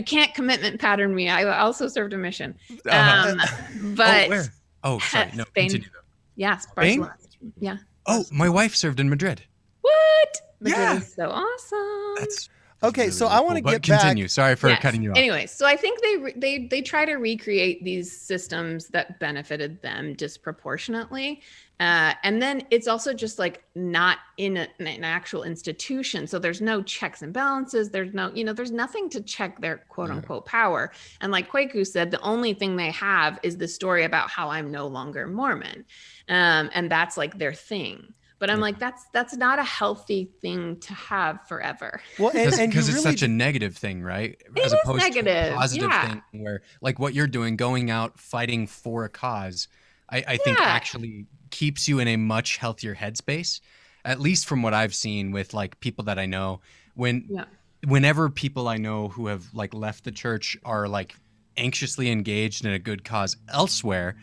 can't commitment pattern me. I also served a mission. But where? Oh, sorry. No, Spain. continue though. Yes, Spain? Barcelona. Yeah. Oh, my wife served in Madrid. What? Madrid Yeah. is so awesome. That's Okay, really, so really I want to cool. get But continue. back. Sorry for Yes. cutting you off. Anyway, so I think they try to recreate these systems that benefited them disproportionately. And then it's also just like not in an actual institution. So there's no checks and balances. There's no, there's nothing to check their quote unquote power. And like Kwaku said, the only thing they have is the story about how I'm no longer Mormon. And that's like their thing. But I'm like, that's not a healthy thing to have forever. Well, Because and you it's really, such a negative thing, right? It As is opposed to negative, a positive yeah. thing where, like what you're doing, going out fighting for a cause, I think Yeah. actually keeps you in a much healthier headspace. At least from what I've seen with like people that I know, whenever people I know who have like left the church are like anxiously engaged in a good cause elsewhere,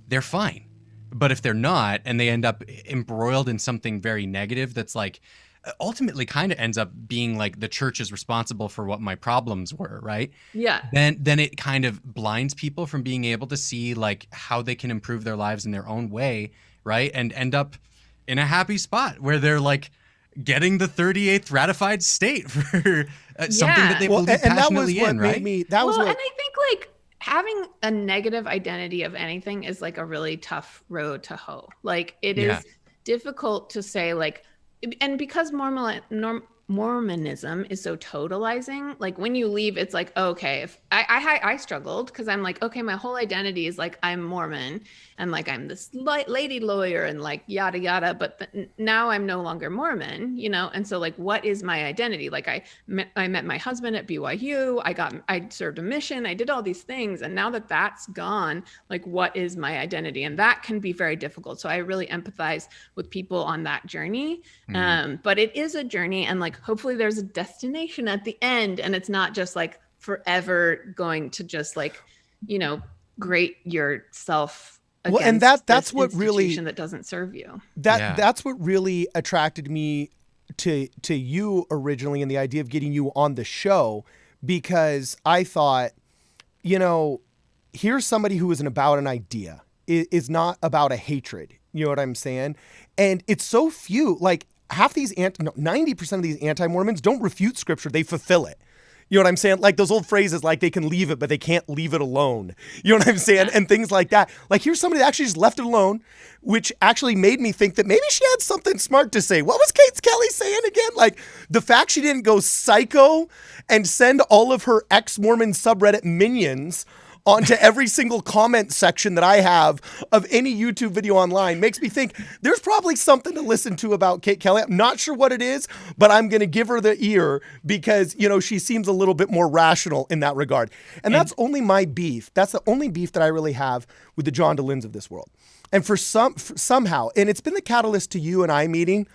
they're fine. But if they're not, and they end up embroiled in something very negative that's like ultimately kind of ends up being like the church is responsible for what my problems were, right? Yeah. Then it kind of blinds people from being able to see like how they can improve their lives in their own way, right? And end up in a happy spot where they're like getting the 38th ratified state for something that they believe and that was passionately what in, made right? me. That was and what. I think like having a negative identity of anything is like a really tough road to hoe. Like it is difficult to say like, and because Mormonism is so totalizing, like when you leave, it's like, okay, if I struggled because I'm like, okay, my whole identity is like, I'm Mormon and like, I'm this lady lawyer and like yada, yada, but now I'm no longer Mormon, you know? And so like, what is my identity? Like I met my husband at BYU. I served a mission. I did all these things. And now that that's gone, like, what is my identity? And that can be very difficult. So I really empathize with people on that journey. But it is a journey, and like, hopefully there's a destination at the end, and it's not just like forever going to just like, you know, grate yourself against and that's what really that doesn't serve you. That's what really attracted me to you originally, and the idea of getting you on the show, because I thought, you know, here's somebody who isn't about an idea, is not about a hatred. You know what I'm saying? And it's so few, like half these 90% of these anti-Mormons don't refute scripture, they fulfill it. You know what I'm saying? Like those old phrases, like they can leave it, but they can't leave it alone. You know what I'm saying? And things like that. Like here's somebody that actually just left it alone, which actually made me think that maybe she had something smart to say. What was Kate Kelly saying again? Like the fact she didn't go psycho and send all of her ex-Mormon subreddit minions onto every single comment section that I have of any YouTube video online makes me think there's probably something to listen to about Kate Kelly. I'm not sure what it is, but I'm going to give her the ear because, you know, she seems a little bit more rational in that regard. And that's only my beef. That's the only beef that I really have with the John DeLynns of this world. And somehow, and it's been the catalyst to you and I meeting,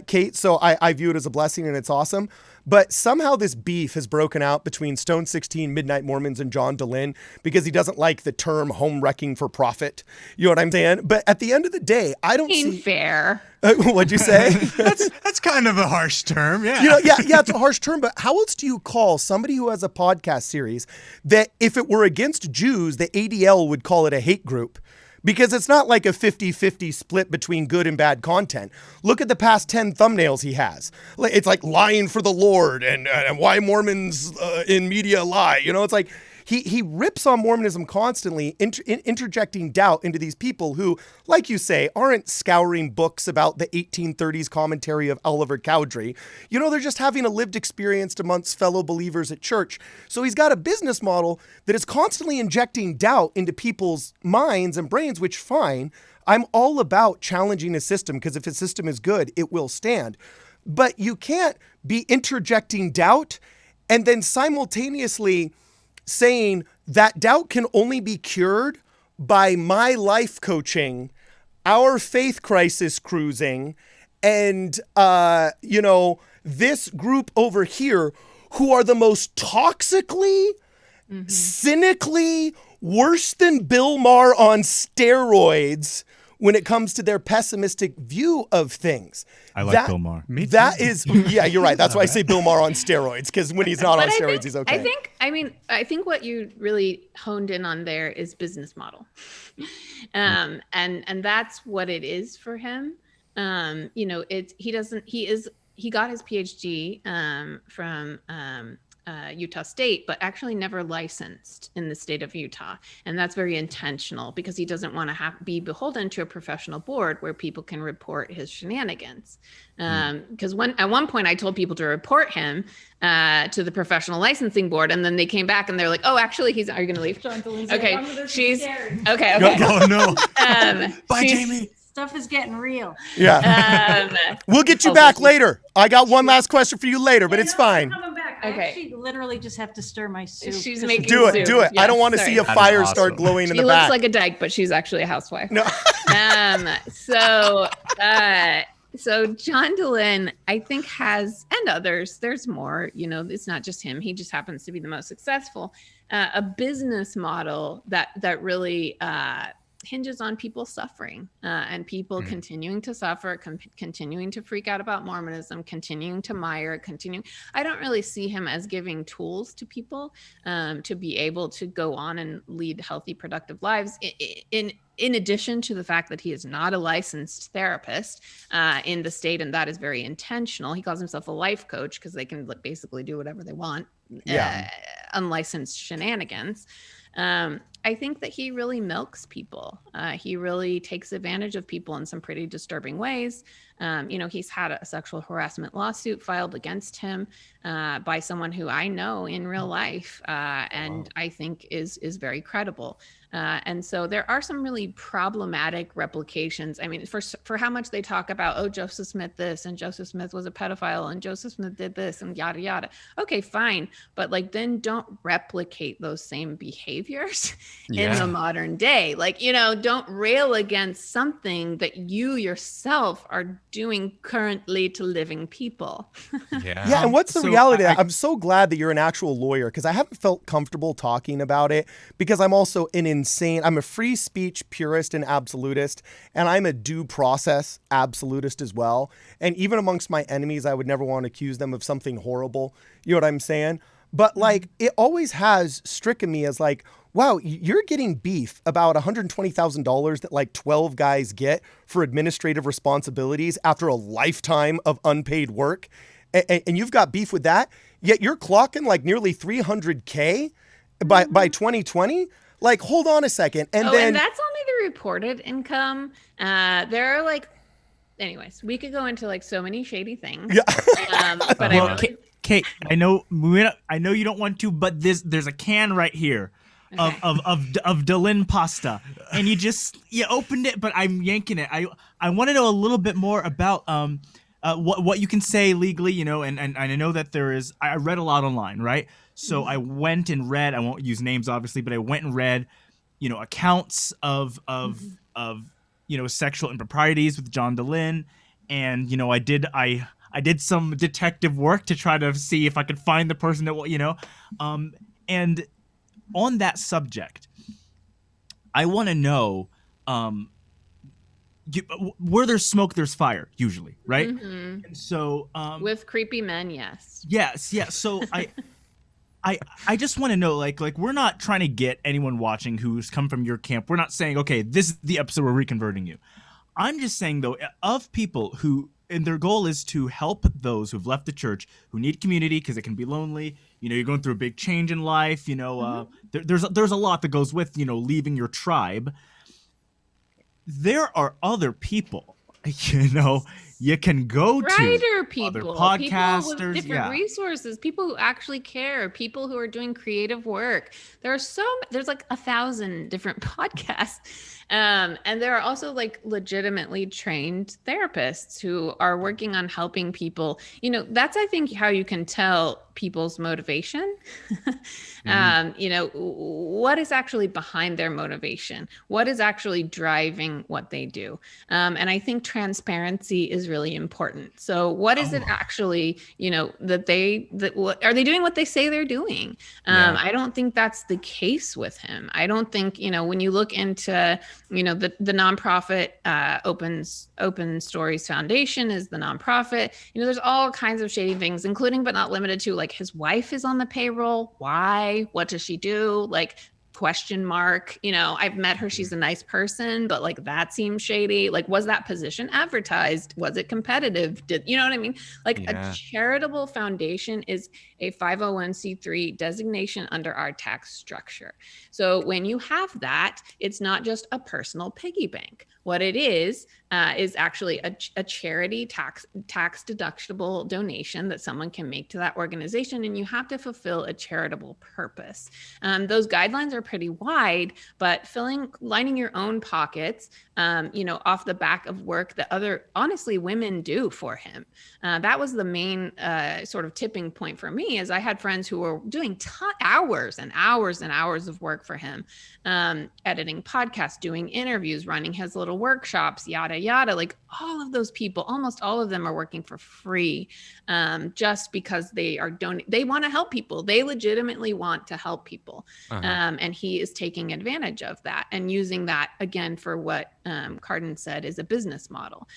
Kate, so I view it as a blessing and it's awesome. But somehow this beef has broken out between Stone 16, Midnight Mormons, and John DeLynn because he doesn't like the term home wrecking for profit. You know what I'm saying? But at the end of the day, I don't see... fair. What'd you say? That's kind of a harsh term, yeah. You know, yeah, it's a harsh term, but how else do you call somebody who has a podcast series that if it were against Jews, the ADL would call it a hate group? Because it's not like a 50-50 split between good and bad content. Look at the past 10 thumbnails he has. It's like lying for the Lord and why Mormons in media lie. You know, it's like he rips on Mormonism constantly, interjecting doubt into these people who, like you say, aren't scouring books about the 1830s commentary of Oliver Cowdery. You know, they're just having a lived experience amongst fellow believers at church. So he's got a business model that is constantly injecting doubt into people's minds and brains, which fine. I'm all about challenging a system because if a system is good, it will stand. But you can't be interjecting doubt and then simultaneously saying that doubt can only be cured by my life coaching, our faith crisis cruising, and, you know, this group over here who are the most toxically, cynically, worse than Bill Maher on steroids when it comes to their pessimistic view of things. I like Bill Maher. That is, yeah, you're right. That's why I say Bill Maher on steroids, because when he's not on steroids, he's okay. I think what you really honed in on there is business model. And that's what it is for him. You know, he got his PhD from Utah State, but actually never licensed in the state of Utah. And that's very intentional because he doesn't want to be beholden to a professional board where people can report his shenanigans. Because at one point I told people to report him to the professional licensing board, and then they came back and they're like, "Oh, actually, are you going to leave?" Okay, she's okay. Oh no! Bye, Jamie. Stuff is getting real. Yeah. We'll get you back later. I got one last question for you later, but it's fine. I'm coming back. I actually literally just have to stir my soup. She's making Do it. Yes, I don't want to see a fire awesome. start glowing in the She back. looks like a dyke, but she's actually a housewife. No. So John DeLynn, I think, has, and others, there's more, you know, it's not just him. He just happens to be the most successful, a business model that really hinges on people suffering and people continuing to suffer, continuing to freak out about Mormonism, continuing to mire, I don't really see him as giving tools to people to be able to go on and lead healthy, productive lives. In addition to the fact that he is not a licensed therapist in the state, and that is very intentional. He calls himself a life coach because they can basically do whatever they want, unlicensed shenanigans. I think that he really milks people. He really takes advantage of people in some pretty disturbing ways. He's had a sexual harassment lawsuit filed against him by someone who I know in real life, and I think is very credible. And so there are some really problematic replications. I mean, for how much they talk about, oh, Joseph Smith this, and Joseph Smith was a pedophile, and Joseph Smith did this, and yada, yada. Okay, fine. But like, then don't replicate those same behaviors in the modern day. Like, don't rail against something that you yourself are doing currently to living people. Yeah. And what's the reality of that? I'm so glad that you're an actual lawyer, because I haven't felt comfortable talking about it, because I'm also I'm a free speech purist and absolutist, and I'm a due process absolutist as well. And even amongst my enemies, I would never want to accuse them of something horrible. You know what I'm saying? But like, it always has stricken me as like, wow, you're getting beef about $120,000 that like 12 guys get for administrative responsibilities after a lifetime of unpaid work. And you've got beef with that, yet you're clocking like nearly $300K by 2020. Like, hold on a second. And then that's only the reported income. There are like, anyways, we could go into like so many shady things. Yeah. But Kate, I know you don't want to, but there's a can right here of Delin pasta, and you opened it, but I'm yanking it. I want to know a little bit more about what you can say legally, and I know that I read a lot online, right? So I went and read, I won't use names obviously, but I went and read, accounts of sexual improprieties with John Delin, and I did some detective work to try to see if I could find the person that and on that subject, I want to know, where there's smoke, there's fire, usually, right? Mm-hmm. And so, with creepy men, yes. Yes, yeah. So I just want to know, like we're not trying to get anyone watching who's come from your camp. We're not saying, okay, this is the episode we're reconverting you. I'm just saying, though, of people who, and their goal is to help those who've left the church, who need community because it can be lonely. You're going through a big change in life. There's a lot that goes with, leaving your tribe. There are other people, you can go to. Writer people, other podcasters, people with different resources, people who actually care, people who are doing creative work. There's like 1,000 different podcasts. And there are also like legitimately trained therapists who are working on helping people. That's, I think, how you can tell people's motivation. What is actually behind their motivation? What is actually driving what they do? And I think transparency is really important. So what is it actually, are they doing what they say they're doing? I don't think that's the case with him. I don't think, when you look into, the nonprofit, Open Stories Foundation is the nonprofit, there's all kinds of shady things, including, but not limited to, like, his wife is on the payroll. Why? What does she do? Like, question mark. I've met her. She's a nice person, but like, that seems shady. Like, was that position advertised? Was it competitive? You know what I mean? Like, a charitable foundation is a 501c3 designation under our tax structure. So when you have that, it's not just a personal piggy bank. What it is actually a charity tax deductible donation that someone can make to that organization, and you have to fulfill a charitable purpose. Those guidelines are pretty wide, but lining your own pockets, off the back of work that other, honestly, women do for him. That was the main sort of tipping point for me, is I had friends who were doing hours and hours and hours of work for him, editing podcasts, doing interviews, running his little workshops, yada, yada. Like, all of those people, almost all of them are working for free, just because they want to help people. They legitimately want to help people. And he is taking advantage of that and using that, again, for what Cardon said is a business model.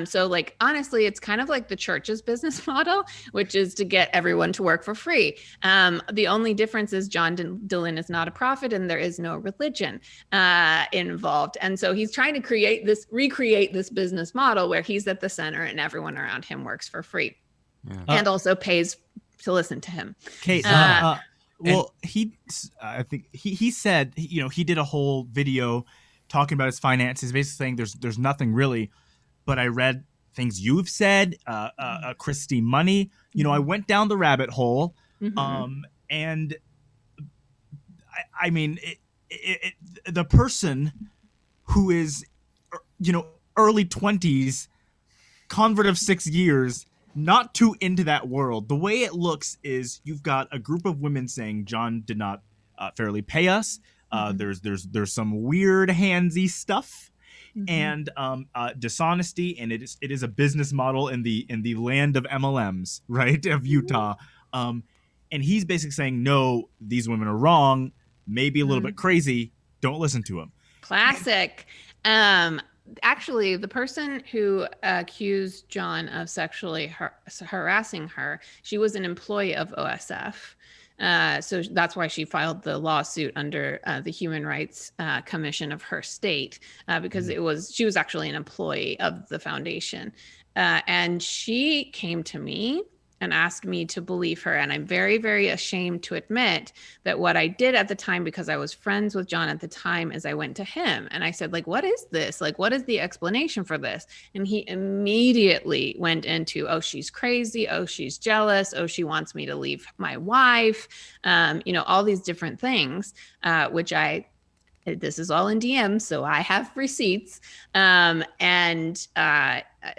So, like, honestly, it's kind of like the church's business model, which is to get everyone to work for free. The only difference is John Delin is not a prophet, and there is no religion involved. And so he's trying to recreate this business model where he's at the center and everyone around him works for free, and also pays to listen to him. Kate, Well, I think he said, you know, he did a whole video talking about his finances, basically saying there's nothing really. But I read things you've said, Christy Money. You know, I went down the rabbit hole, and I mean, the person who is, you know, early 20s, convert of 6 years, not too into that world. The way it looks is you've got a group of women saying John did not fairly pay us. There's some weird handsy stuff and dishonesty, and it is a business model in the land of MLMs, right, of Utah. And he's basically saying, no, these women are wrong, maybe a little bit crazy. Don't listen to him. Classic. Actually, the person who accused John of sexually harassing her, she was an employee of OSF. So that's why she filed the lawsuit under the Human Rights Commission of her state, because she was actually an employee of the foundation. And she came to me and asked me to believe her. And I'm very, very ashamed to admit that what I did at the time, because I was friends with John at the time, is I went to him and I said, like, what is this? Like, what is the explanation for this? And he immediately went into, oh, she's crazy. Oh, she's jealous. Oh, she wants me to leave my wife. You know, all these different things, which this is all in DMs, so I have receipts.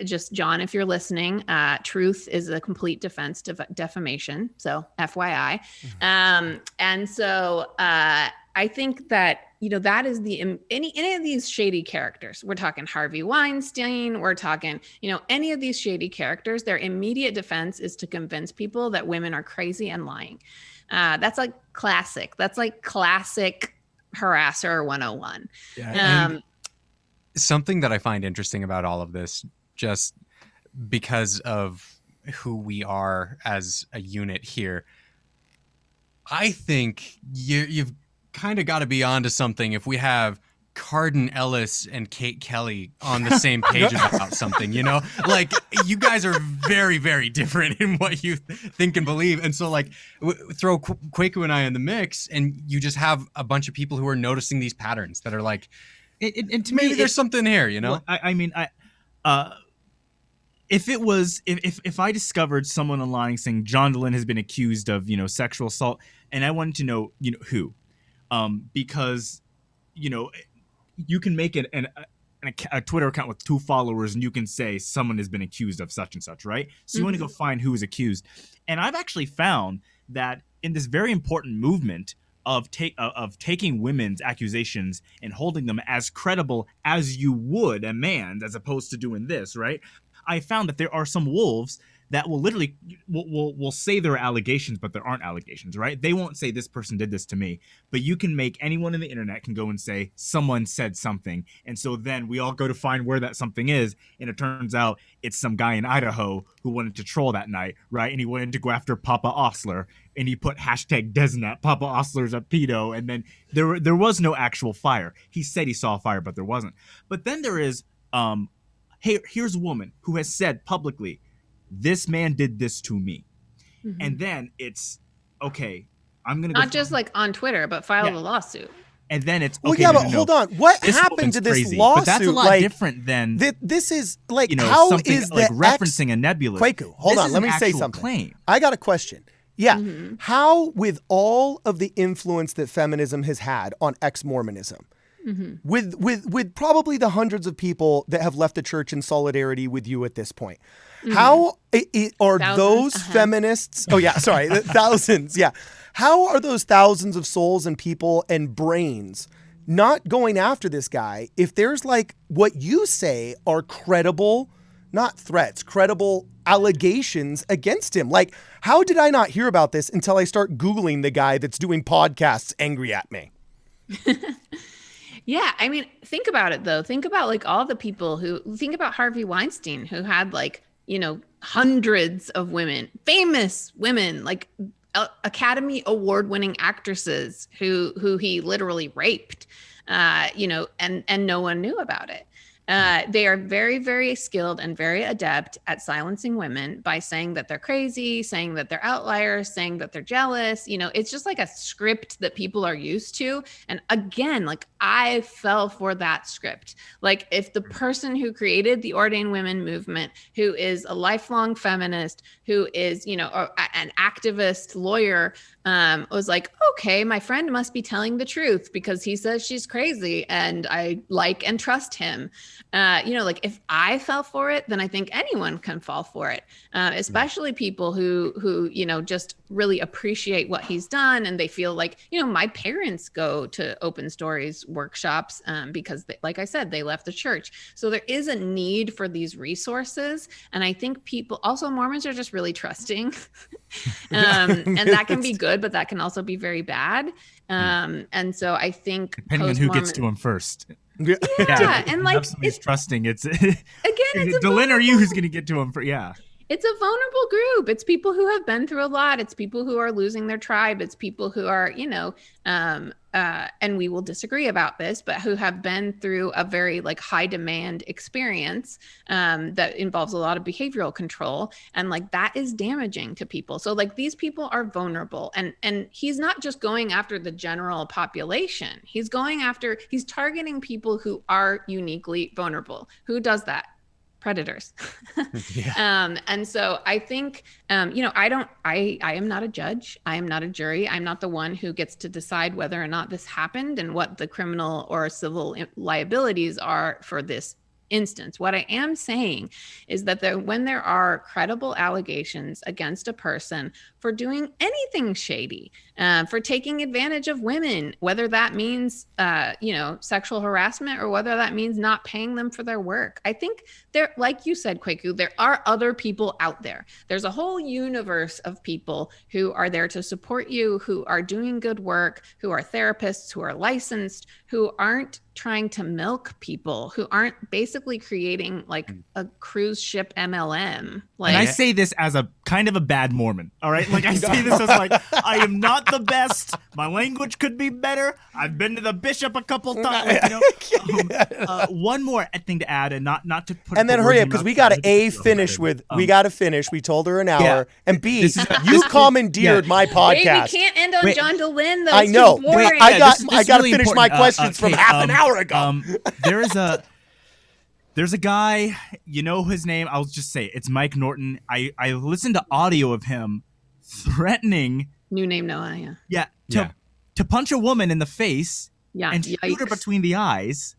Just John, if you're listening, truth is a complete defense to defamation. So FYI. And so I think that, you know, that is any of these shady characters. We're talking Harvey Weinstein. We're talking, you know, any of these shady characters, their immediate defense is to convince people that women are crazy and lying. That's like classic. That's like classic harasser 101. Something that I find interesting about all of this, just because of who we are as a unit here, I think you've kind of got to be onto something if we have Cardon Ellis and Kate Kelly on the same page about something, you know, like you guys are very, very different in what you think and believe. And so like throw Kwaku and I in the mix and you just have a bunch of people who are noticing these patterns that are like, and to maybe there's something here, you know? Well, if I discovered someone online saying John DeLynn has been accused of, you know, sexual assault, and I wanted to know, you know, who, because, you know, you can make it a Twitter account with 2 followers and you can say someone has been accused of such and such, right? So you want to go find who is accused. And I've actually found that in this very important movement of taking women's accusations and holding them as credible as you would a man's, as opposed to doing this, right? I found that there are some wolves that will literally will say there are allegations, but there aren't allegations, right? They won't say this person did this to me, but you can make anyone in the internet can go and say someone said something. And so then we all go to find where that something is. And it turns out it's some guy in Idaho who wanted to troll that night, right? And he wanted to go after Papa Osler and he put #Desnat, Papa Osler's a pedo. And then there was no actual fire. He said he saw a fire, but there wasn't. But then there is, here's a woman who has said publicly, this man did this to me. And then it's, okay, I'm going to not just like on Twitter, but file the lawsuit. And then it's, okay, well, yeah, but hold on. What happened to this crazy. lawsuit? But that's a lot different than this is like, you know, how something is like the referencing a nebula? Kwaku, hold on, let me say something. Claim. I got a question. Yeah, how, with all of the influence that feminism has had on ex-Mormonism, with probably the hundreds of people that have left the church in solidarity with you at this point, how are those feminists? Oh yeah, sorry, thousands. Yeah, how are those thousands of souls and people and brains not going after this guy if there's like what you say are credible, not threats, credible allegations against him? Like, how did I not hear about this until I start Googling the guy that's doing podcasts angry at me? Yeah, I mean, think about it though. Think about like all the people think about Harvey Weinstein, who had like, you know, hundreds of women, famous women, like Academy Award-winning actresses who he literally raped, you know, and no one knew about it. They are very, very skilled and very adept at silencing women by saying that they're crazy, saying that they're outliers, saying that they're jealous. You know, it's just like a script that people are used to. And again, like I fell for that script. Like if the person who created the Ordained Women movement, who is a lifelong feminist, who is, you know, an activist lawyer, was like, okay, my friend must be telling the truth because he says she's crazy and I like and trust him. You know, like if I fell for it, then I think anyone can fall for it, especially people who, you know, just really appreciate what he's done. And they feel like, you know, my parents go to Open Stories workshops because they, like I said, they left the church. So there is a need for these resources. And I think people, also Mormons are just really trusting. And that can be good, but that can also be very bad. And so I think depending on who gets to him first. Yeah, and like it's trusting. It's again, it's Dylan or you who's going to get to him for It's a vulnerable group. It's people who have been through a lot. It's people who are losing their tribe. It's people who are, you know, and we will disagree about this, but who have been through a very like high demand experience that involves a lot of behavioral control. And like that is damaging to people. So like these people are vulnerable, and he's not just going after the general population. He's targeting people who are uniquely vulnerable. Who does that? Predators. And so I think, you know, I am not a judge. I am not a jury. I'm not the one who gets to decide whether or not this happened and what the criminal or civil liabilities are for this instance. What I am saying is that when there are credible allegations against a person for doing anything shady, for taking advantage of women, whether that means, you know, sexual harassment or whether that means not paying them for their work. I think there, like you said, Kwaku, there are other people out there. There's a whole universe of people who are there to support you, who are doing good work, who are therapists, who are licensed, who aren't trying to milk people, who aren't basically creating like a cruise ship MLM. Like, and I say this as a kind of a bad Mormon, all right? Like I say this as like, I am not the best. My language could be better. I've been to the bishop a couple times. You know? One more thing to add, and not to put. And then hurry up because we got to finish with. We got to finish. We told her an hour, and B, you commandeered my podcast. Wait, we can't end on John DeLynn though. I know. Wait, I got to finish my questions from half an hour ago. There's a guy, you know his name. I'll just say it's Mike Norton. I listened to audio of him threatening. New name, Noah. To punch a woman in the face. And shoot her between the eyes.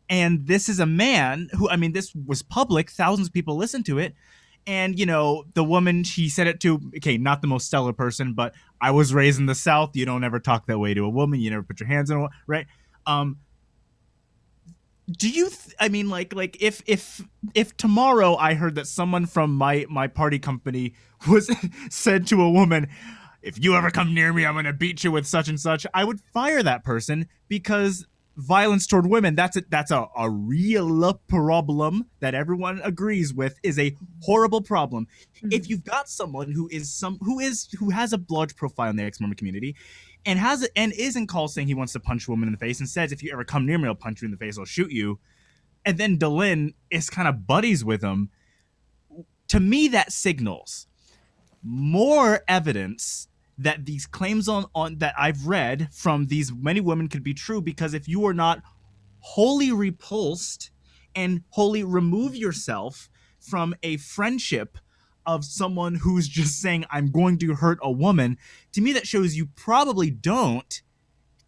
And this is a man who, I mean, this was public. Thousands of people listened to it. And, you know, the woman she said it to, okay, not the most stellar person, but I was raised in the South. You don't ever talk that way to a woman. You never put your hands on a right? Do you, I mean, like if tomorrow I heard that someone from my party company was said to a woman, if you ever come near me, I'm going to beat you with such and such, I would fire that person because violence toward women, that's a real problem that everyone agrees with is a horrible problem. Mm-hmm. If you've got someone who has a large profile in the ex-Mormon community and isn't called saying he wants to punch a woman in the face and says, if you ever come near me, I'll punch you in the face, I'll shoot you. And then Dylan is kind of buddies with him. To me, that signals more evidence that these claims on that I've read from these many women could be true, because if you are not wholly repulsed and wholly remove yourself from a friendship of someone who's just saying, I'm going to hurt a woman, to me that shows you probably don't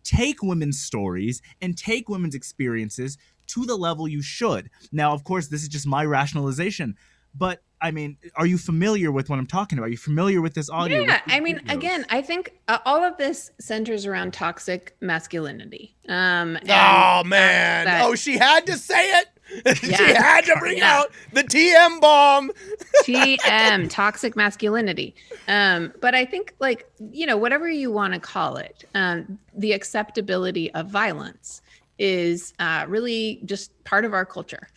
take women's stories and take women's experiences to the level you should. Now, of course, this is just my rationalization, but I mean, are you familiar with what I'm talking about? Are you familiar with this audio? Yeah, I mean, again, I think all of this centers around toxic masculinity. She had to say it. She had to bring out the TM bomb. TM, toxic masculinity. But I think, like, you know, whatever you want to call it, the acceptability of violence is really just part of our culture,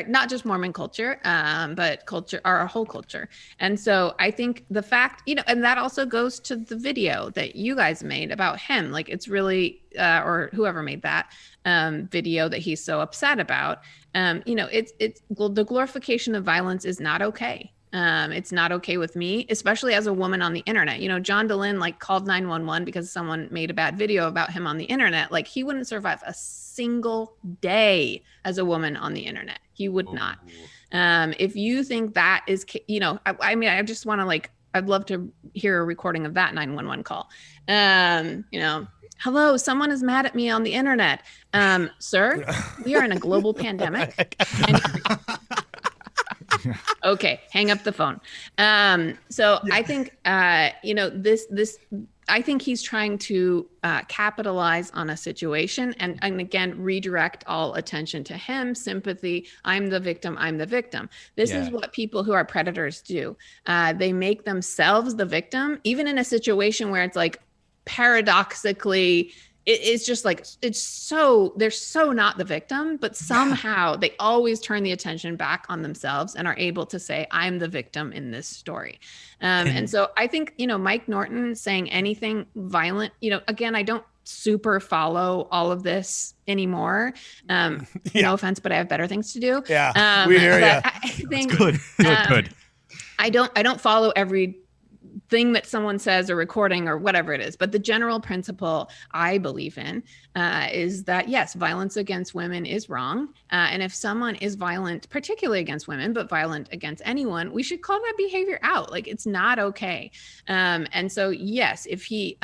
not just Mormon culture, but culture, our whole culture. And so I think the fact, and that also goes to the video that you guys made about him. Like, it's really, or whoever made that video that he's so upset about. It's the glorification of violence is not okay. It's not okay with me, especially as a woman on the internet. John DeLynn called 911 because someone made a bad video about him on the internet. Like, he wouldn't survive a single day as a woman on the internet. He would not. If you think that is, I just want to I'd love to hear a recording of that 911 call. Hello, someone is mad at me on the internet. Sir, we are in a global pandemic. Okay, hang up the phone. I think, I think he's trying to capitalize on a situation and again, redirect all attention to him, sympathy. I'm the victim. This is what people who are predators do. They make themselves the victim, even in a situation where it's paradoxically, it's just they're so not the victim, but somehow they always turn the attention back on themselves and are able to say, I'm the victim in this story. And so I think, Mike Norton saying anything violent, again, I don't super follow all of this anymore. No offense, but I have better things to do. Yeah, we hear you. I think Good. I don't follow every thing that someone says or recording or whatever it is. But the general principle I believe in is that, yes, violence against women is wrong. And if someone is violent, particularly against women, but violent against anyone, we should call that behavior out. It's not okay. And so, yes, if you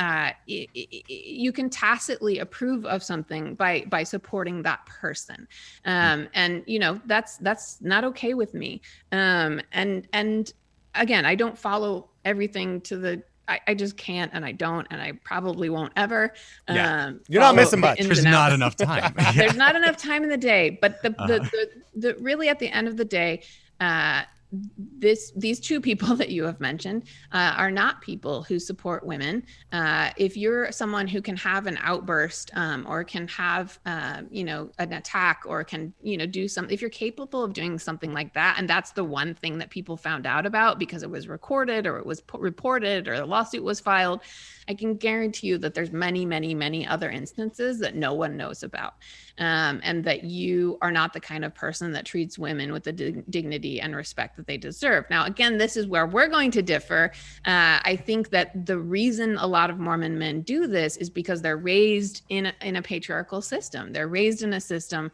can tacitly approve of something by supporting that person. And, that's not okay with me. And again, I don't follow everything to I just can't, and I don't, and I probably won't ever. You're not missing much. There's not enough time. There's not enough time in the day, but the really at the end of the day, these two people that you have mentioned are not people who support women. If you're someone who can have an outburst or can have an attack or can do something, if you're capable of doing something like that, and that's the one thing that people found out about because it was recorded or it was reported or the lawsuit was filed, I can guarantee you that there's many, many, many other instances that no one knows about. And that you are not the kind of person that treats women with the dignity and respect that they deserve. Now, again, this is where we're going to differ. I think that the reason a lot of Mormon men do this is because they're raised in a patriarchal system. They're raised in a system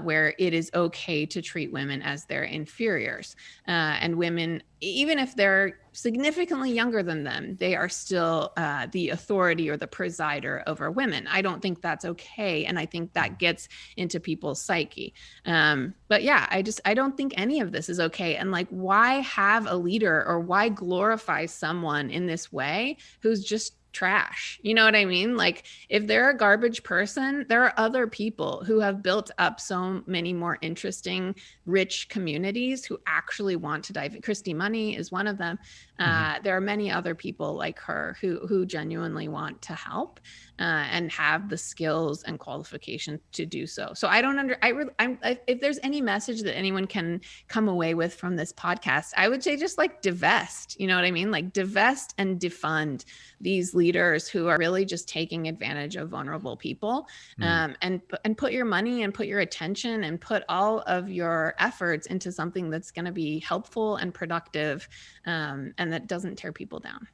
where it is okay to treat women as their inferiors. And women, even if they're significantly younger than them, they are still the authority or the presider over women. I don't think that's okay. And I think that gets into people's psyche. But yeah, I don't think any of this is okay. And why have a leader or why glorify someone in this way who's just trash? You know what I mean? If they're a garbage person, there are other people who have built up so many more interesting, rich communities who actually want to dive. Christy Money is one of them. There are many other people like her who genuinely want to help and have the skills and qualification to do so. So I don't if there's any message that anyone can come away with from this podcast, I would say just divest, you know what I mean? Divest and defund these leaders who are really just taking advantage of vulnerable people, and put your money and put your attention and put all of your efforts into something that's going to be helpful and productive, and that doesn't tear people down.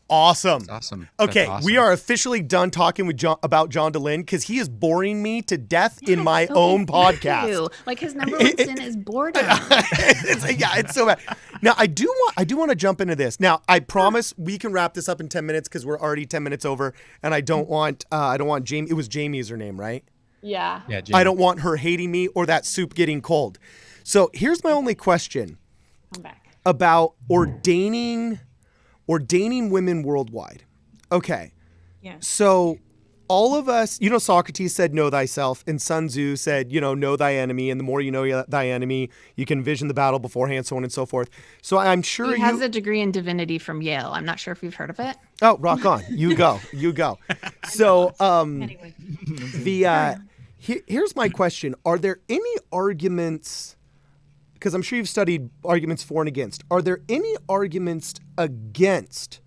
Awesome. Awesome. Okay, awesome. We are officially done talking with about John DeLynn because he is boring me to death in my own podcast. His number one sin is boredom. It's so bad. Now I do want to jump into this. Now I promise we can wrap this up in 10 minutes because we're already 10 minutes over, and I don't want Jaime. It was Jaime is her name, right? Yeah. Yeah. Jaime. I don't want her hating me or that soup getting cold. So here's my only question. I'm back. About ordaining women worldwide. Okay. Yeah. So all of us, Socrates said, know thyself, and Sun Tzu said, know thy enemy, and the more you know thy enemy, you can envision the battle beforehand, so on and so forth. So I'm sure he has a degree in divinity from Yale. I'm not sure if you've heard of it. Oh, rock on. You go. So Anyway. here's my question. Are there any arguments, because I'm sure you've studied arguments for and against, are there any arguments against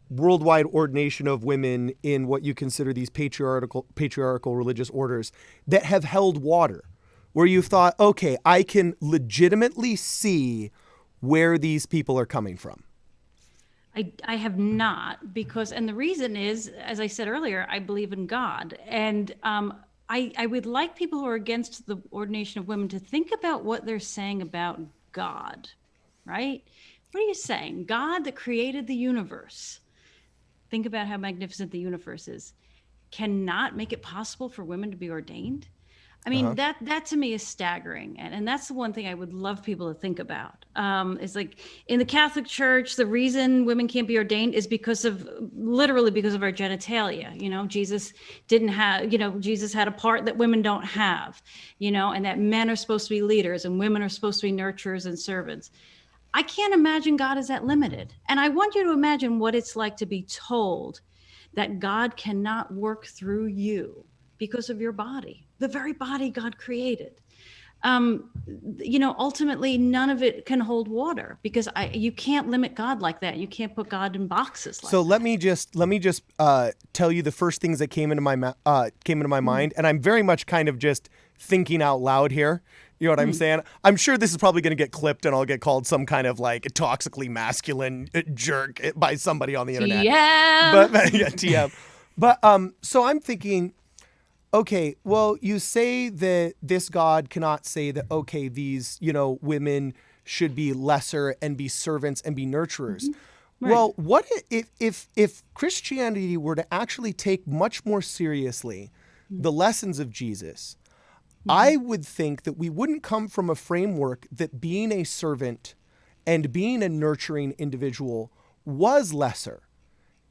worldwide ordination of women in what you consider these patriarchal religious orders that have held water, where you've thought, okay, I can legitimately see where these people are coming from? I have not, because, and the reason is, as I said earlier, I believe in God. And I would like people who are against the ordination of women to think about what they're saying about God, right? What are you saying? God that created the universe, think about how magnificent the universe is, cannot make it possible for women to be ordained? I mean, that to me is staggering. And that's the one thing I would love people to think about. Is like in the Catholic Church, the reason women can't be ordained is literally because of our genitalia. Jesus didn't have, Jesus had a part that women don't have, and that men are supposed to be leaders and women are supposed to be nurturers and servants. I can't imagine God is that limited. And I want you to imagine what it's like to be told that God cannot work through you because of your body, the very body God created. Ultimately, none of it can hold water because you can't limit God like that. You can't put God in boxes like that. So let me just tell you the first things that came into my mind, and I'm very much kind of just thinking out loud here. You know what I'm saying? I'm sure this is probably going to get clipped and I'll get called some kind of like toxically masculine jerk by somebody on the internet. TM. But yeah, TM. But so I'm thinking, okay, well, you say that this God cannot say that, okay, these, women should be lesser and be servants and be nurturers. Right. Well, what if Christianity were to actually take much more seriously the lessons of Jesus? I would think that we wouldn't come from a framework that being a servant and being a nurturing individual was lesser.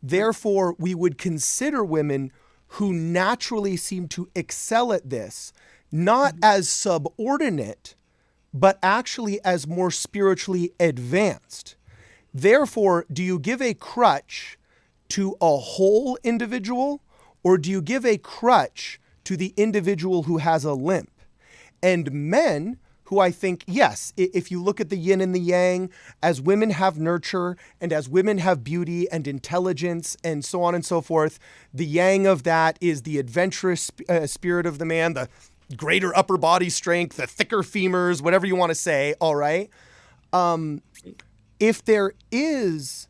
Therefore, we would consider women who naturally seem to excel at this, not as subordinate, but actually as more spiritually advanced. Therefore, do you give a crutch to a whole individual, or do you give a crutch to the individual who has a limp? And men who I think, yes, if you look at the yin and the yang, as women have nurture and as women have beauty and intelligence and so on and so forth, the yang of that is the adventurous spirit of the man, the greater upper body strength, the thicker femurs, whatever you want to say, all right? If there is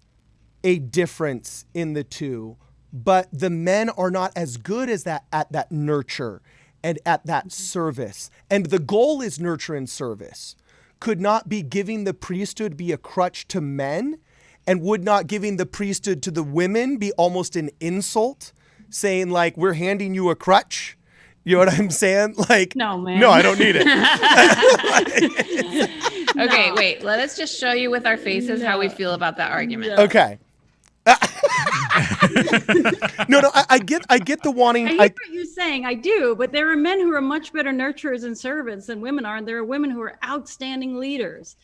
a difference in the two, but the men are not as good as that at that nurture and at that service, and the goal is nurture and service, could not be giving the priesthood be a crutch to men, and would not giving the priesthood to the women be almost an insult, saying like, we're handing you a crutch? You know what I'm saying? Like, no, man. No, I don't need it. Okay, wait. Let us just show you with our faces how we feel about that argument. Okay. No, I get the wanting. I hear what you're saying. I do, but there are men who are much better nurturers and servants than women are, and there are women who are outstanding leaders.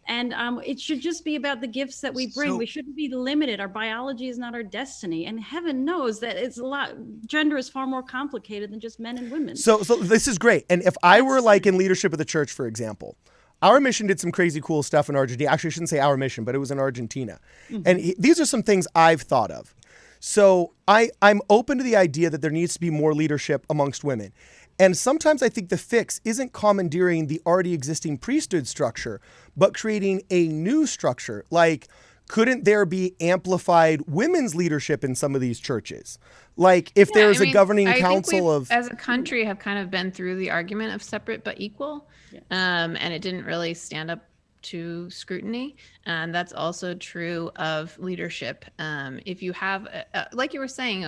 And it should just be about the gifts that we bring. We shouldn't be limited. Our biology is not our destiny, and heaven knows that it's a lot. Gender is far more complicated than just men and women. So this is great. And if I were like in leadership of the church, for example, our mission did some crazy cool stuff in Argentina. Actually, I shouldn't say our mission, but it was in Argentina. And these are some things I've thought of. So I'm open to the idea that there needs to be more leadership amongst women. And sometimes I think the fix isn't commandeering the already existing priesthood structure, but creating a new structure. Like, couldn't there be amplified women's leadership in some of these churches? Like, if there's a governing council of... as a country, have kind of been through the argument of separate but equal. And it didn't really stand up to scrutiny. And that's also true of leadership. If you have, like you were saying,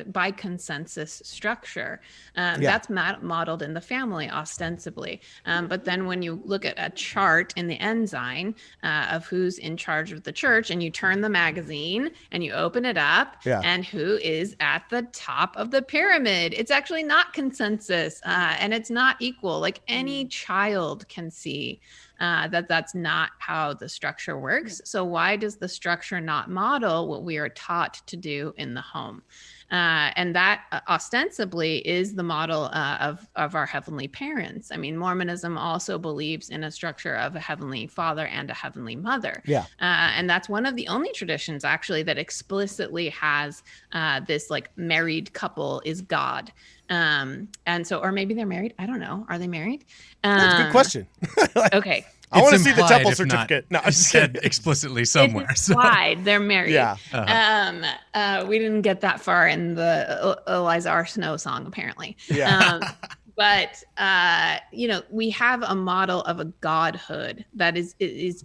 by consensus structure, that's modeled in the family ostensibly. But then when you look at a chart in the ensign of who's in charge of the church, and you turn the magazine and you open it up, and who is at the top of the pyramid, it's actually not consensus, and it's not equal. Like any child can see that that's not how the structure works. So why does the structure not model what we are taught to do in the home? And that ostensibly is the model of our heavenly parents. I mean, Mormonism also believes in a structure of a heavenly father and a heavenly mother. And that's one of the only traditions actually that explicitly has this like married couple is God. And so, or maybe they're married. I don't know. Are they married? That's a good question. Okay. I want to see the temple certificate. No, I just said explicitly somewhere. It's implied they're married. Yeah. We didn't get that far in the Eliza R. Snow song, apparently. But we have a model of a godhood that is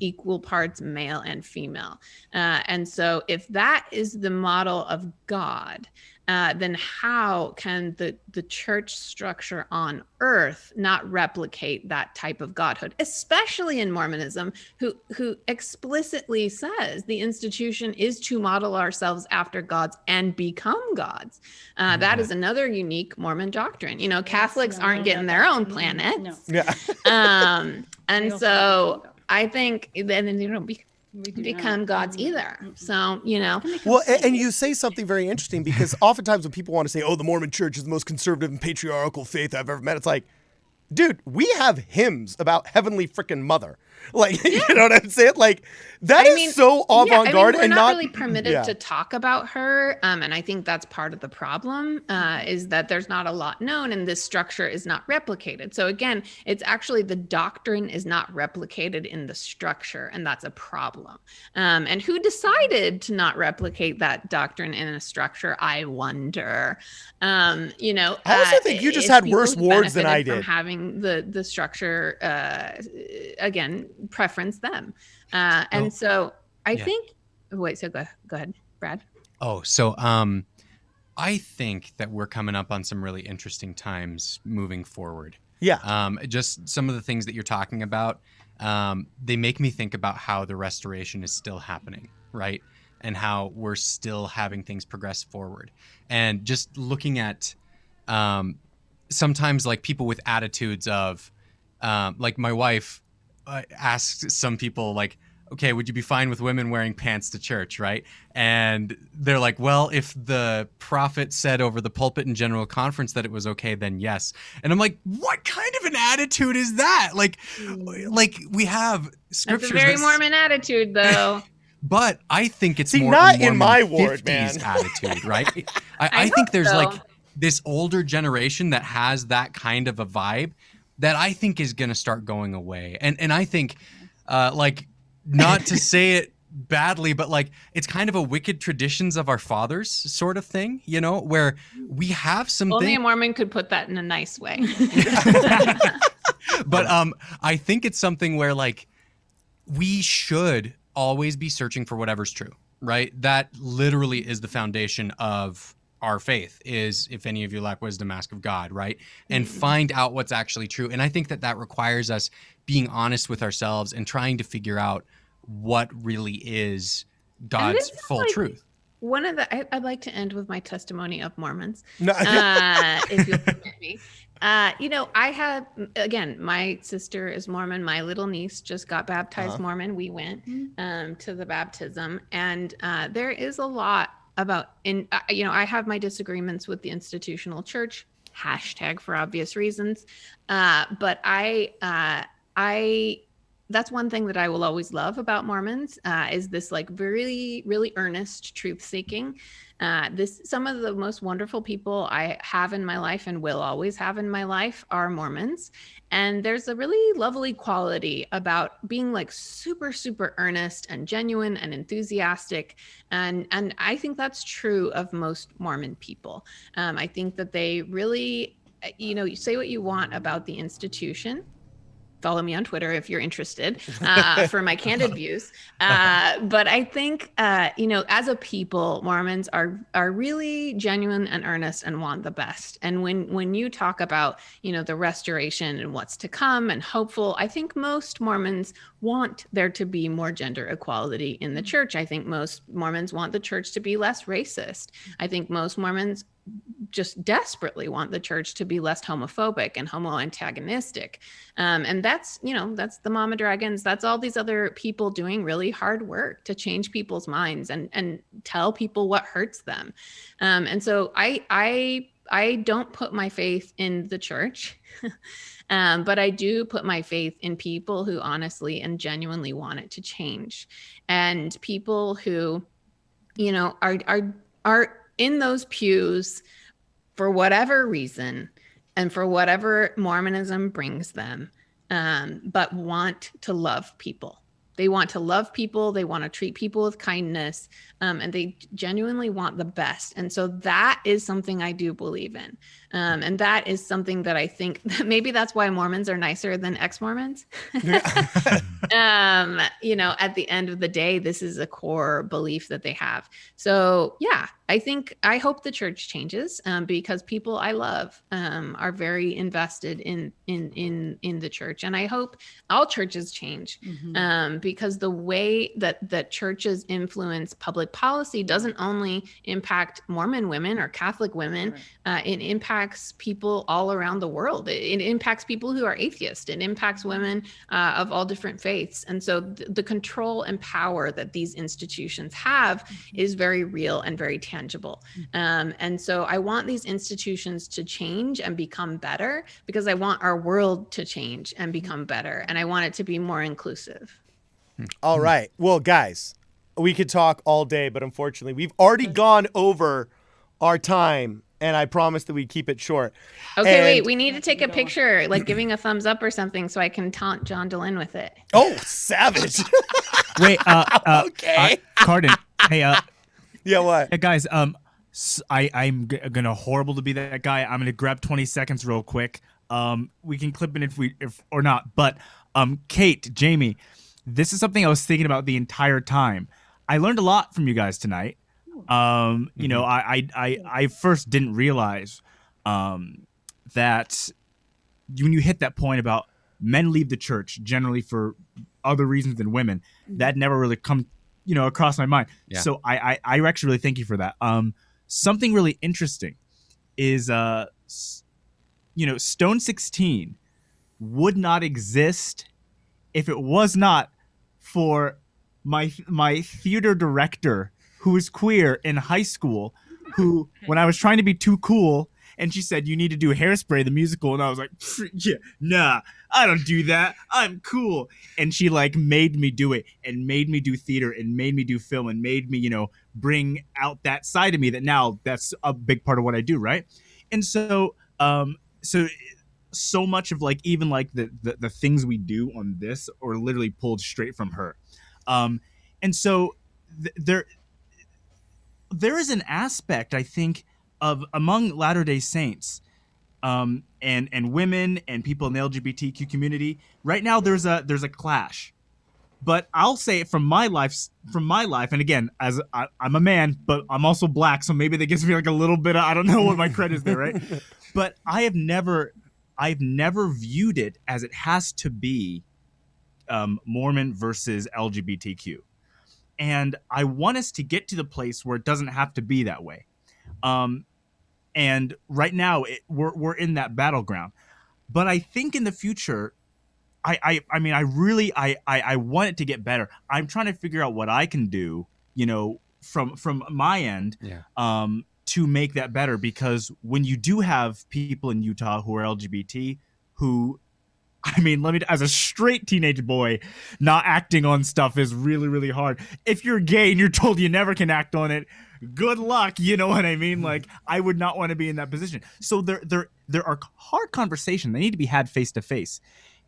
equal parts male and female. And so if that is the model of God, then how can the church structure on earth not replicate that type of godhood, especially in Mormonism, who explicitly says the institution is to model ourselves after gods and become gods. That is another unique Mormon doctrine. Catholics aren't getting their own planets. And so I think then become gods either. So, Well, and you say something very interesting, because oftentimes when people want to say, oh, the Mormon church is the most conservative and patriarchal faith I've ever met, it's like, dude, we have hymns about Heavenly Frickin' Mother. Like, you know what I'm saying? Like, that is so avant-garde. We're not really permitted to talk about her. And I think that's part of the problem, is that there's not a lot known and this structure is not replicated. So again, it's actually the doctrine is not replicated in the structure, and that's a problem. And who decided to not replicate that doctrine in a structure? I wonder. I also think you just had worse wards than I did. From having the structure, again, preference them. And so I think, wait, so go ahead, Brad. Oh, so I think that we're coming up on some really interesting times moving forward. Just some of the things that you're talking about, they make me think about how the restoration is still happening, right? And how we're still having things progress forward. And just looking at sometimes like people with attitudes of, like my wife asks some people like, okay, would you be fine with women wearing pants to church, right? And they're like, well, if the prophet said over the pulpit in general conference that it was okay, then yes. And I'm like, what kind of an attitude is that? Like we have scriptures. That's a very Mormon attitude, though. But I think it's more not a in my ward, man. attitude, right? I think there's like this older generation that has that kind of a vibe that I think is going to start going away. And I think, not to say it badly, but like it's kind of a wicked traditions of our fathers sort of thing, where we have some Only a Mormon could put that in a nice way. But I think it's something where like we should always be searching for whatever's true, right? That literally is the foundation of our faith, is if any of you lack wisdom, ask of God, right? And find out what's actually true. And I think that requires us being honest with ourselves and trying to figure out what really is God's full truth. One of the, I'd like to end with my testimony of Mormons, if you'll permit me. I have, again, my sister is Mormon. My little niece just got baptized Mormon. We went to the baptism, and there is a lot about, I have my disagreements with the institutional church, hashtag for obvious reasons. But that's one thing that I will always love about Mormons, is this like really, really earnest truth seeking. Some of the most wonderful people I have in my life and will always have in my life are Mormons. And there's a really lovely quality about being like super, super earnest and genuine and enthusiastic. And I think that's true of most Mormon people. I think that they really, you say what you want about the institution, follow me on Twitter if you're interested for my candid views. But I think, as a people, Mormons are really genuine and earnest and want the best. And when you talk about, the restoration and what's to come and hopeful, I think most Mormons want there to be more gender equality in the church. I think most Mormons want the church to be less racist. I think most Mormons just desperately want the church to be less homophobic and homo-antagonistic. And that's the Mama Dragons. That's all these other people doing really hard work to change people's minds and tell people what hurts them. And so I don't put my faith in the church, but I do put my faith in people who honestly and genuinely want it to change, and people who, are in those pews for whatever reason and for whatever Mormonism brings them, but want to love people. They want to love people. They want to treat people with kindness, and they genuinely want the best. And so that is something I do believe in. And that is something that I think that maybe that's why Mormons are nicer than ex-Mormons. At the end of the day, this is a core belief that they have. So yeah, I hope the church changes, because people I love are very invested in the church, and I hope all churches change, because the way that churches influence public policy doesn't only impact Mormon women or Catholic women. Right. It impacts people all around the world. It impacts people who are atheists. It impacts women of all different faiths. And so the control and power that these institutions have is very real and very tangible. And so I want these institutions to change and become better, because I want our world to change and become better. And I want it to be more inclusive. All right. Well, guys, we could talk all day, but unfortunately, we've already gone over our time, and I promised that we'd keep it short. Okay, wait. We need to take a picture, like giving a thumbs up or something, so I can taunt John Dehlin with it. Oh, savage. Wait, okay. Cardon. Hey, yeah, what? Hey, guys, I'm gonna horrible to be that guy. I'm gonna grab 20 seconds real quick. We can clip it if or not. But Kate, Jaime, this is something I was thinking about the entire time. I learned a lot from you guys tonight. I first didn't realize that when you hit that point about men leave the church generally for other reasons than women, that never really come across my mind. Yeah. So I actually really thank you for that. Something really interesting is Stone 16 would not exist if it was not for my theater director, who was queer in high school, who, when I was trying to be too cool, and she said, you need to do Hairspray, the musical. And I was like, yeah, nah, I don't do that. I'm cool. And she made me do it, and made me do theater, and made me do film, and made me, bring out that side of me that now that's a big part of what I do. Right. And so, so much of even the things we do on this are literally pulled straight from her. And so there is an aspect, I think, of among Latter-day Saints, and women and people in the LGBTQ community. Right now, there's a clash. But I'll say from my life, and again, as I'm a man, but I'm also black, so maybe that gives me a little bit of, I don't know what my credit is there, right? But I've never viewed it as it has to be Mormon versus LGBTQ. And I want us to get to the place where it doesn't have to be that way. And right now we're in that battleground. But I think in the future, I really want it to get better. I'm trying to figure out what I can do, from my end, to make that better. Because when you do have people in Utah who are LGBT, who, as a straight teenage boy, not acting on stuff is really, really hard. If you're gay and you're told you never can act on it, good luck. You know what I mean? I would not want to be in that position. So there are hard conversations. They need to be had face to face.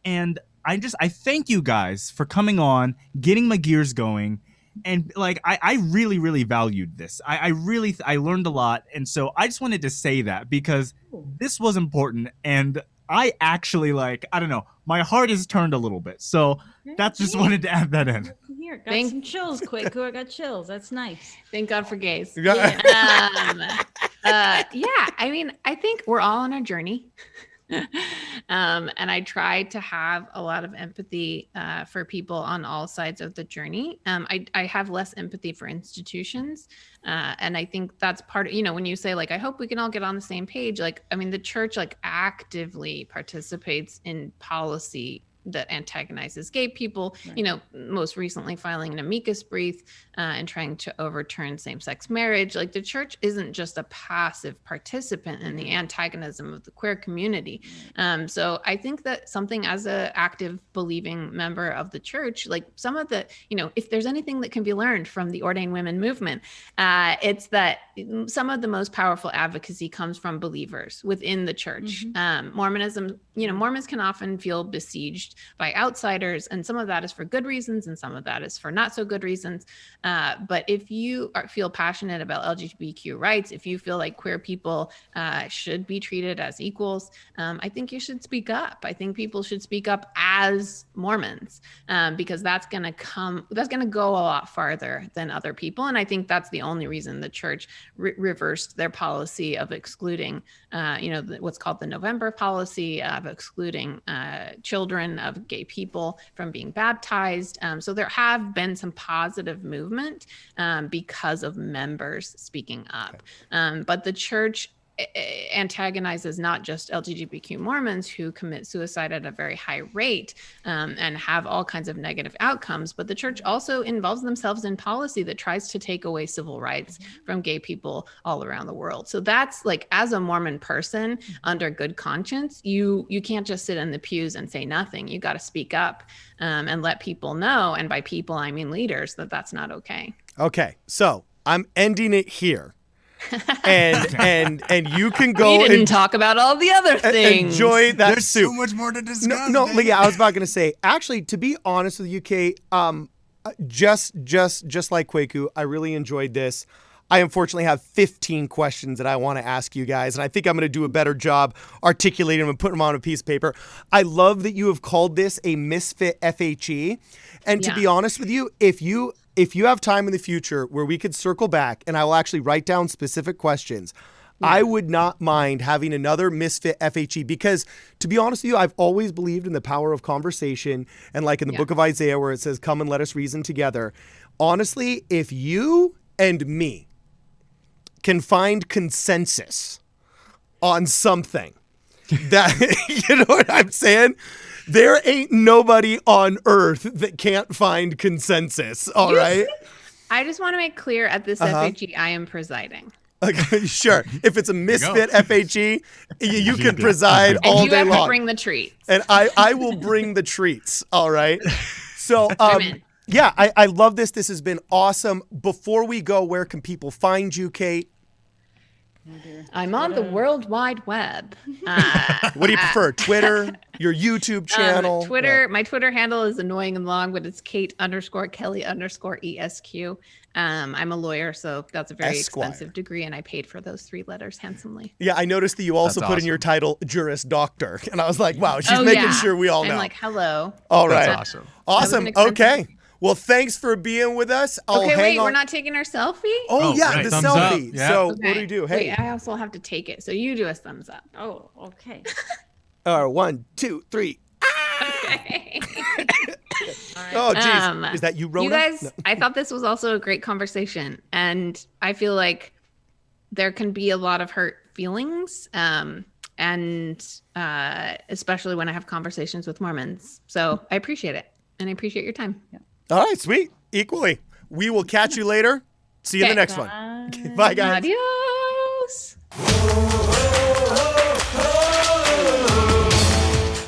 And I thank you guys for coming on, getting my gears going. And I really, really valued this. I learned a lot. And so I just wanted to say that, because this was important. And I actually I don't know, my heart is turned a little bit. So that's just wanted to add that in. Here, got some chills, Kwaku. I got chills. That's nice. Thank God for gays. Yeah. I mean, I think we're all on a journey. And I try to have a lot of empathy for people on all sides of the journey. I have less empathy for institutions. And I think that's part of, when you say I hope we can all get on the same page. The church actively participates in policy that antagonizes gay people, right. Most recently filing an amicus brief and trying to overturn same-sex marriage. The church isn't just a passive participant in the antagonism of the queer community. So I think that something as an active believing member of the church, some of the, if there's anything that can be learned from the ordained women movement, it's that some of the most powerful advocacy comes from believers within the church. Mormonism, Mormons can often feel besieged by outsiders, and some of that is for good reasons and some of that is for not so good reasons. But if you feel passionate about LGBTQ rights, if you feel like queer people should be treated as equals, I think you should speak up. I think people should speak up as Mormons, because that's going to go a lot farther than other people. And I think that's the only reason the church reversed their policy of excluding, what's called the November policy of excluding children of gay people from being baptized. So there have been some positive movement because of members speaking up. But the church antagonizes not just LGBTQ Mormons who commit suicide at a very high rate and have all kinds of negative outcomes, but the church also involves themselves in policy that tries to take away civil rights from gay people all around the world. So that's as a Mormon person under good conscience, you can't just sit in the pews and say nothing. You got to speak up and let people know. And by people, I mean leaders, that that's not okay. Okay. So I'm ending it here. and you can go. We didn't talk about all the other things. Enjoy that There's soup. so much more to discuss. No, I was about going to say. Actually, to be honest with you, Kate, just like Kwaku, I really enjoyed this. I unfortunately have 15 questions that I want to ask you guys, and I think I'm going to do a better job articulating them and putting them on a piece of paper. I love that you have called this a MISFIT FHE, and to be honest with you, if you have time in the future where we could circle back and I will actually write down specific questions, I would not mind having another MISFIT FHE, because to be honest with you, I've always believed in the power of conversation. And in the book of Isaiah where it says, come and let us reason together. Honestly, if you and me can find consensus on something that, you know what I'm saying? There ain't nobody on earth that can't find consensus. All right. I just want to make clear at this FHE, I am presiding. Okay, sure. If it's a MISFIT FHE, you can preside all day long. And you have to bring the treats. And I will bring the treats. All right. So, yeah, I love this. This has been awesome. Before we go, where can people find you, Kate? I'm on the World Wide Web. What do you prefer? Twitter, your YouTube channel? Twitter. My Twitter handle is annoying and long, but it's Kate_Kelly_ESQ. I'm a lawyer, so that's a very expensive degree, and I paid for those 3 letters handsomely. Yeah, I noticed that you also put in your title Juris Doctor, and I was like, wow, she's making sure we all know. I'm like, hello. All right. That's awesome. Okay. Well, thanks for being with us. We're not taking our selfie? Oh yeah, right. the Thumbs selfie. Up. Yeah. So what do we do? Hey. Wait, I also have to take it. So you do a thumbs up. Oh, okay. All right, 1, 2, 3. Okay. Oh, geez. Is that you, Rona? You guys, I thought this was also a great conversation. And I feel like there can be a lot of hurt feelings, and especially when I have conversations with Mormons. So I appreciate it. And I appreciate your time. Yeah. All right, sweet. Equally. We will catch you later. See you in the next one. Bye, guys. Adios.